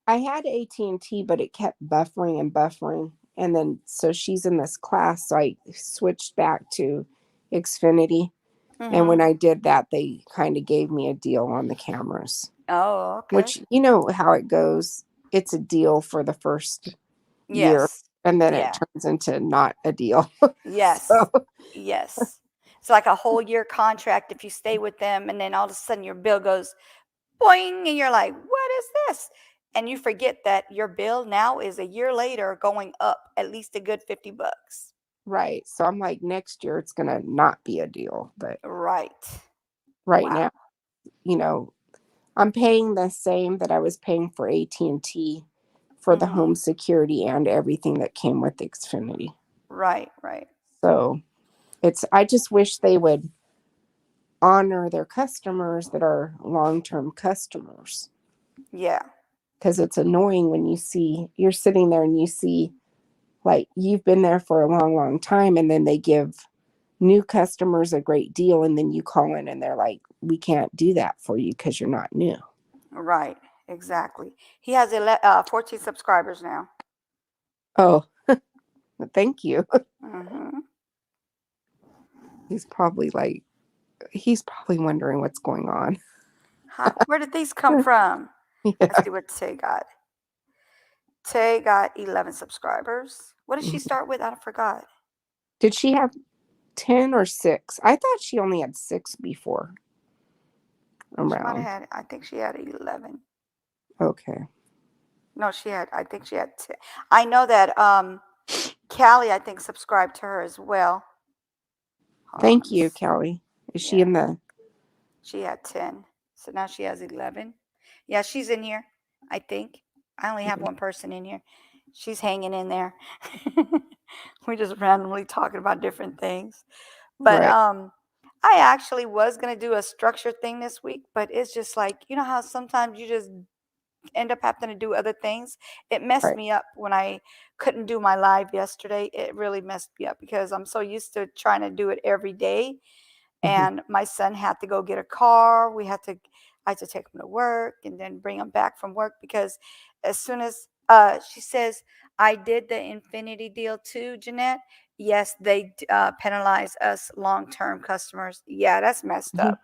Speaker 7: I had AT&T, but it kept buffering and buffering. And then so she's in this class, so I switched back to Xfinity. And
Speaker 1: Mm-hmm.
Speaker 7: when I did that, they kind of gave me a deal on the cameras,
Speaker 1: Oh, okay.
Speaker 7: which you know how it goes. It's a deal for the first year,
Speaker 1: Yes.
Speaker 7: and then it
Speaker 1: Yeah.
Speaker 7: turns into not a deal.
Speaker 1: Yes.
Speaker 7: So,
Speaker 1: Yes. It's like a whole year contract if you stay with them, and then all of a sudden your bill goes boing, and you're like, "What is this?" And you forget that your bill now is a year later going up at least a good $50.
Speaker 7: right. So I'm like, next year it's going to not be a deal. But
Speaker 1: Right.
Speaker 7: right
Speaker 1: Wow.
Speaker 7: now, you know, I'm paying the same that I was paying for AT&T for the
Speaker 1: Mm-hmm.
Speaker 7: home security and everything that came with Xfinity.
Speaker 1: Right. Right.
Speaker 7: So I just wish they would honor their customers that are long-term customers,
Speaker 1: Yeah.
Speaker 7: because it's annoying when you're sitting there and you see like you've been there for a long, long time, and then they give new customers a great deal, and then you call in and they're like, we can't do that for you because you're not new.
Speaker 1: Right. Exactly. He has 14 subscribers now.
Speaker 7: Oh, thank you.
Speaker 1: Mm-hmm.
Speaker 7: He's probably wondering what's going on.
Speaker 1: Where did these come from?
Speaker 7: Yeah.
Speaker 1: Let's see what Tay got. Tay got 11 subscribers. What did she start with? I forgot.
Speaker 7: Did she have 10 or 6? I thought she only had 6 before.
Speaker 1: She might have
Speaker 7: Around.
Speaker 1: had, I think she had 11.
Speaker 7: Okay.
Speaker 1: No, I think she had 10. I know that Callie, I think, subscribed to her as well.
Speaker 7: Thank you, Kelly. Is she in the?
Speaker 1: She had 10. So now she has 11. Yeah, she's in here, I think. I only have one person in here. She's hanging in there. We're just randomly talking about different things. But
Speaker 7: Right.
Speaker 1: I actually was going to do a structured thing this week, but it's just like, you know how sometimes you just end up having to do other things. It messed
Speaker 7: Right.
Speaker 1: me up when I couldn't do my live yesterday. It really messed me up because I'm so used to trying to do it every day. And my son had to go get a car. I had to take him to work and then bring him back from work because as soon as she says, I did the infinity deal too, Jeanette. Yes, they penalize us long-term customers. Yeah, that's messed up.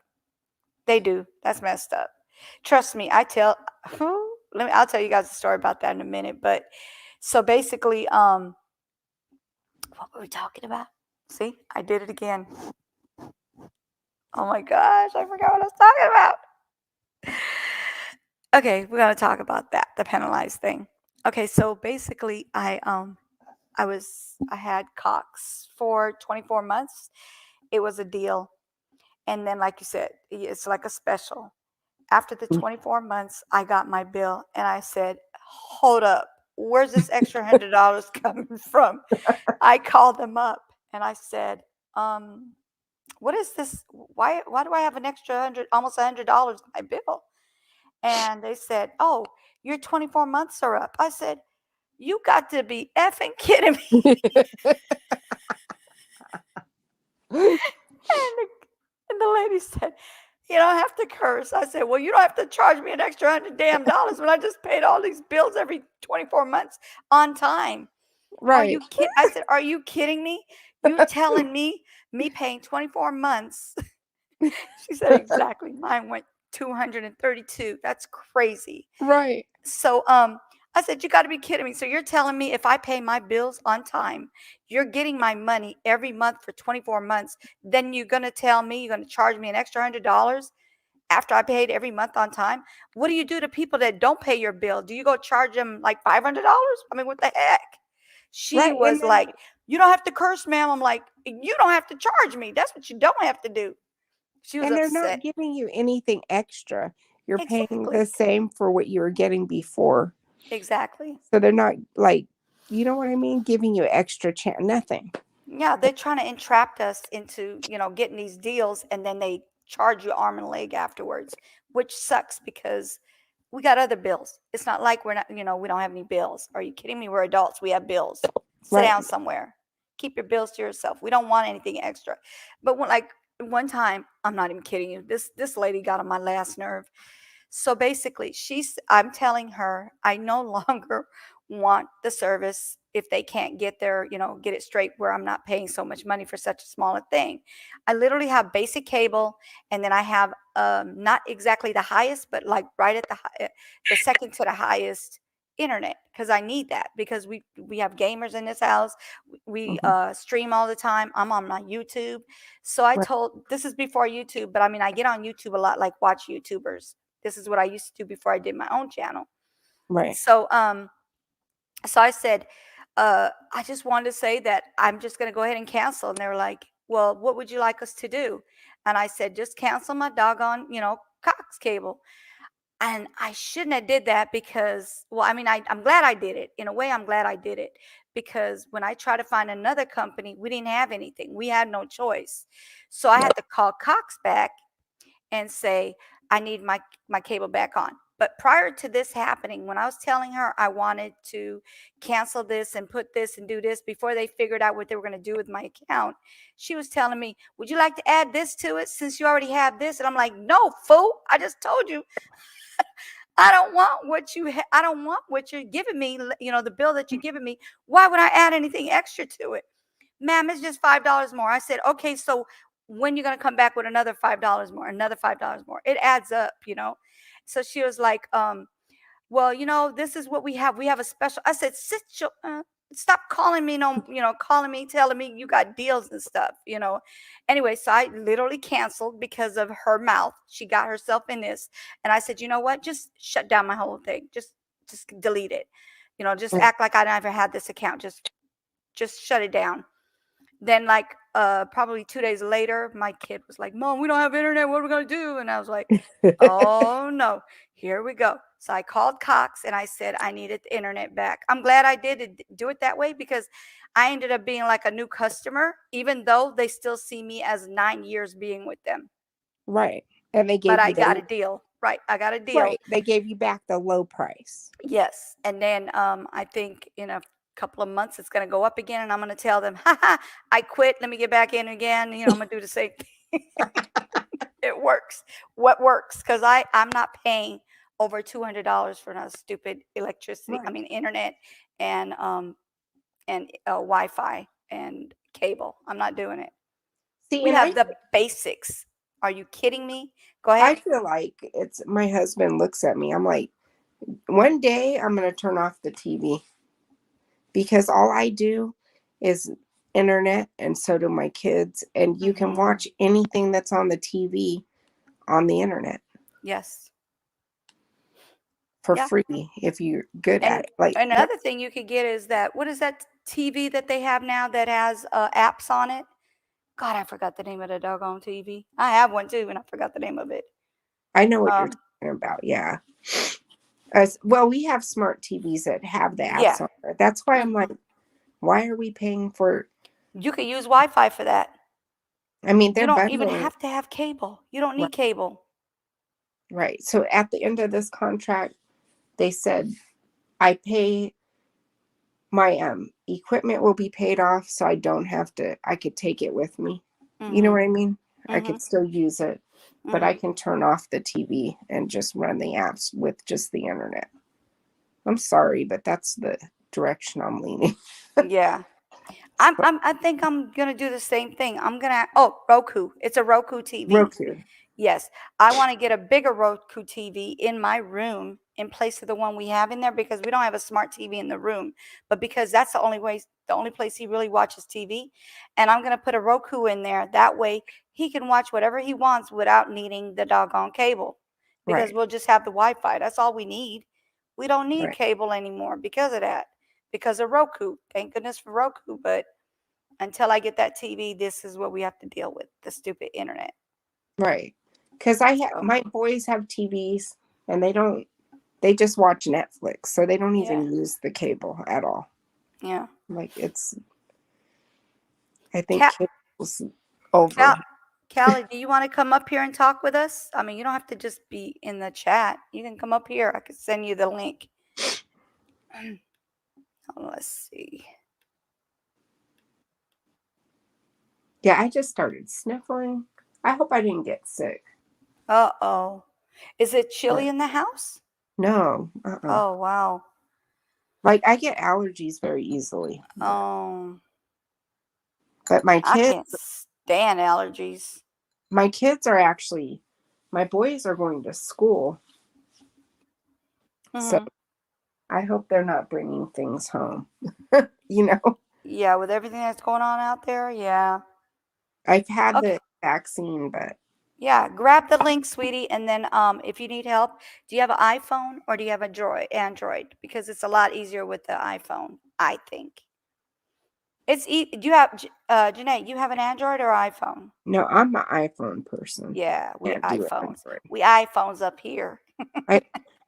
Speaker 1: They do. That's messed up. Trust me, I'll tell you guys a story about that in a minute. But so basically, what were we talking about? See, I did it again. Oh my gosh, I forgot what I was talking about. Okay, we're gonna talk about that, the penalized thing. Okay, so basically I had Cox for 24 months. It was a deal. And then like you said, it's like a special. After the 24 months, I got my bill and I said, hold up, where's this extra $100 coming from? I called them up and I said, what is this? Why do I have an extra almost $100 on my bill? And they said, oh, your 24 months are up. I said, you got to be effing kidding me. And the lady said, you don't have to curse. I said, well, you don't have to charge me an extra $100 when I just paid all these bills every 24 months on time. Are
Speaker 7: Right.
Speaker 1: you kidding? I said, are you kidding me? You telling me paying 24 months? She said, exactly. Mine went 232. That's crazy.
Speaker 7: Right.
Speaker 1: So I said, you got to be kidding me. So you're telling me if I pay my bills on time, you're getting my money every month for 24 months, then you're going to tell me you're going to charge me an extra $100 after I paid every month on time? What do you do to people that don't pay your bill? Do you go charge them like $500? I mean, what the heck? She
Speaker 7: Right.
Speaker 1: was
Speaker 7: And
Speaker 1: like, you don't have to curse, ma'am. I'm like, you don't have to charge me. That's what you don't have to do. She was
Speaker 7: they're not
Speaker 1: upset.
Speaker 7: giving you anything extra. You're paying the
Speaker 1: Exactly.
Speaker 7: same for what you were getting before.
Speaker 1: Exactly.
Speaker 7: So they're not like, you know what I mean? Giving you extra chance. Nothing.
Speaker 1: Yeah, they're trying to entrap us into, getting these deals and then they charge you arm and leg afterwards, which sucks because we got other bills. It's not like we're not, we don't have any bills. Are you kidding me? We're adults. We have bills. Sit down
Speaker 7: Right.
Speaker 1: somewhere. Keep your bills to yourself. We don't want anything extra. But one time, I'm not even kidding you. This lady got on my last nerve. So basically, I'm telling her I no longer want the service if they can't get get it straight where I'm not paying so much money for such a small a thing. I literally have basic cable and then I have not exactly the highest, but like right at the second to the highest internet because I need that because we have gamers in this house. We stream all the time. I'm on my YouTube. So
Speaker 7: Right.
Speaker 1: this is before YouTube, but I mean I get on YouTube a lot, like watch YouTubers. This is what I used to do before I did my own channel.
Speaker 7: Right.
Speaker 1: So I said, I just wanted to say that I'm just going to go ahead and cancel. And they were like, well, what would you like us to do? And I said, just cancel my doggone, Cox cable. And I shouldn't have did that because, well, I mean, I'm glad I did it. In a way, I'm glad I did it because when I tried to find another company, we didn't have anything. We had no choice. So I had to call Cox back and say, I need my cable back on. But prior to this happening, when I was telling her I wanted to cancel this and put this and do this before they figured out what they were going to do with my account, she was telling me, would you like to add this to it since you already have this? And I'm like, no, fool. I just told you I don't want what I don't want what you're giving me. You know, the bill that you're giving me. Why would I add anything extra to it? Ma'am, it's just $5 more. I said, okay, so when you're gonna come back with another $5 more, another $5 more? It adds up, you know. So she was like, well, you know, this is what we have. We have a special. I said, stop calling me, no, you know, calling me, telling me you got deals and stuff, you know. Anyway, so I literally canceled because of her mouth. She got herself in this. And I said, you know what? Just shut down my whole thing. Just delete it. You know, just act like I never had this account. Just shut it down. Then like probably 2 days later, my kid was like, Mom, we don't have internet. What are we gonna do? And I was like, oh no, here we go. So I called Cox and I said I needed the internet back. I'm glad I did do it that way because I ended up being like a new customer, even though they still see me as 9 years being with them.
Speaker 7: Right. And they
Speaker 1: But
Speaker 7: gave
Speaker 1: I
Speaker 7: you
Speaker 1: got a
Speaker 7: the
Speaker 1: deal. Right. I got a deal.
Speaker 7: right. They gave you back the low price.
Speaker 1: Yes. And then I think in a couple of months it's going to go up again and I'm going to tell them, haha, I quit. Let me get back in again. You know, I'm going to do the same thing. It works. What works? Because I'm not paying over $200 for a stupid electricity. I
Speaker 7: Right.
Speaker 1: mean, internet and Wi-Fi and cable. I'm not doing it.
Speaker 7: See,
Speaker 1: We
Speaker 7: and
Speaker 1: have the basics. Are you kidding me? Go
Speaker 7: I
Speaker 1: ahead.
Speaker 7: feel like it's my husband looks at me. I'm like, one day I'm going to turn off the TV because all I do is internet and so do my kids. And you can watch anything that's on the TV on the internet
Speaker 1: Yes.
Speaker 7: for
Speaker 1: Yeah.
Speaker 7: free if you're good
Speaker 1: And
Speaker 7: at it. Like
Speaker 1: another thing you could get is that what is that TV that they have now that has apps on it? God, I forgot the name of the doggone TV. I have one too, and I forgot the name of it.
Speaker 7: I know what you're talking about. Yeah. Well, we have smart TVs that have the apps
Speaker 1: Yeah.
Speaker 7: on there. That's why I'm like, why are we paying for?
Speaker 1: You could use Wi-Fi for that.
Speaker 7: I mean,
Speaker 1: You
Speaker 7: they're
Speaker 1: don't even
Speaker 7: bundling.
Speaker 1: have to have cable. You don't
Speaker 7: Right.
Speaker 1: need cable.
Speaker 7: Right. So at the end of this contract, they said I pay my equipment will be paid off, so I don't have to. I could take it with me. You know what I mean? I could still use it, but I can turn off the TV and just run the apps with just the internet. I'm sorry, but that's the direction I'm leaning.
Speaker 1: Yeah. I think I'm gonna do the same thing. I'm gonna Roku. It's a Roku TV.
Speaker 7: Roku.
Speaker 1: Yes. I want to get a bigger Roku TV in my room in place of the one we have in there because we don't have a smart TV in the room. But because that's the only place he really watches TV. And I'm gonna put a Roku in there. That way he can watch whatever he wants without needing the doggone cable. Because
Speaker 7: Right.
Speaker 1: we'll just have the Wi-Fi. That's all we need. We don't need
Speaker 7: Right.
Speaker 1: cable anymore because of that. Because of Roku. Thank goodness for Roku. But until I get that TV, this is what we have to deal with, the stupid internet.
Speaker 7: Right. Because my boys have TVs and they just watch Netflix. So they don't even use the cable at all.
Speaker 1: Yeah.
Speaker 7: Like I think cable's over.
Speaker 1: Callie, do you want to come up here and talk with us? I mean, you don't have to just be in the chat. You can come up here. I could send you the link. Let's see.
Speaker 7: Yeah, I just started sniffling. I hope I didn't get sick.
Speaker 1: Uh-oh. Is it chilly in the house?
Speaker 7: No.
Speaker 1: Oh, wow.
Speaker 7: Like I get allergies very easily.
Speaker 1: Oh.
Speaker 7: But my
Speaker 1: I
Speaker 7: kids
Speaker 1: can't stand allergies.
Speaker 7: My kids are actually my boys are going to school. So I hope they're not bringing things home. You know?
Speaker 1: Yeah, with everything that's going on out there, yeah.
Speaker 7: I've had the vaccine, but
Speaker 1: yeah, grab the link, sweetie, and then if you need help, do you have an iPhone or do you have a Android? Because it's a lot easier with the iPhone, I think. Do you have Janae, you have an Android or iPhone?
Speaker 7: no, I'm an iPhone person.
Speaker 1: Yeah, we
Speaker 7: Can't do
Speaker 1: iPhones.
Speaker 7: Android.
Speaker 1: We iPhones up here.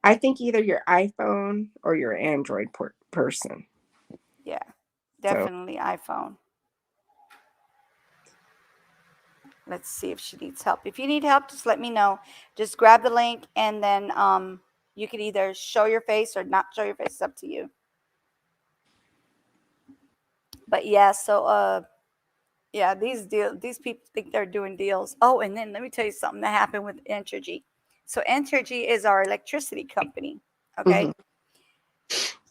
Speaker 7: I think either you're iPhone or you're Android person.
Speaker 1: Yeah, definitely iPhone. Let's see if she needs help. If you need help, just let me know. Just grab the link and then you can either show your face or not show your face. It's up to you. But yeah, so these people think they're doing deals. Oh, and then let me tell you something that happened with Entergy. So Entergy is our electricity company. Okay.
Speaker 7: Mhm.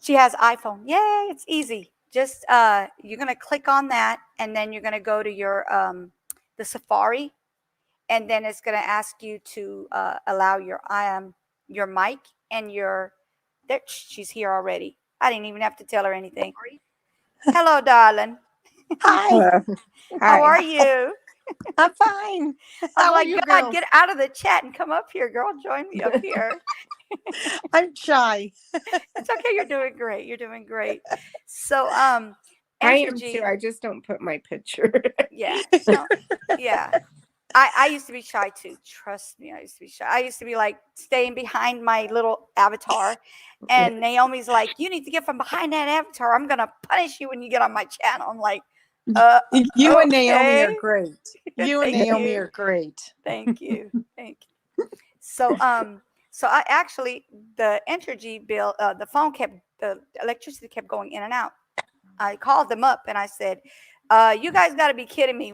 Speaker 1: She has iPhone. Yay, it's easy. Just you're gonna click on that, and then you're gonna go to your the Safari, and then it's gonna ask you to allow your mic and your. There, she's here already. I didn't even have to tell her anything. Hello, darling.
Speaker 16: Hi,
Speaker 7: Hello.
Speaker 1: How
Speaker 7: Hi.
Speaker 1: are you?
Speaker 16: I'm fine.
Speaker 1: I'm
Speaker 16: How are
Speaker 1: like,
Speaker 16: you
Speaker 1: God,
Speaker 16: girls?
Speaker 1: get out of the chat and come up here, girl. Join me up here.
Speaker 16: I'm shy.
Speaker 1: It's okay. You're doing great. You're doing great. So,
Speaker 7: I am too.
Speaker 1: Entergy.
Speaker 7: I just don't put my picture.
Speaker 1: Yeah. No. Yeah. I used to be shy too. Trust me, I used to be shy. I used to be like staying behind my little avatar. And Naomi's like, you need to get from behind that avatar. I'm gonna punish you when you get on my channel. I'm like,
Speaker 16: You and Naomi are
Speaker 1: okay.
Speaker 16: great. You and
Speaker 1: Thank
Speaker 16: Naomi
Speaker 1: you.
Speaker 16: are great.
Speaker 1: Thank you. Thank you. So so I actually the Entergy bill, the electricity kept going in and out. I called them up and I said, you guys gotta be kidding me.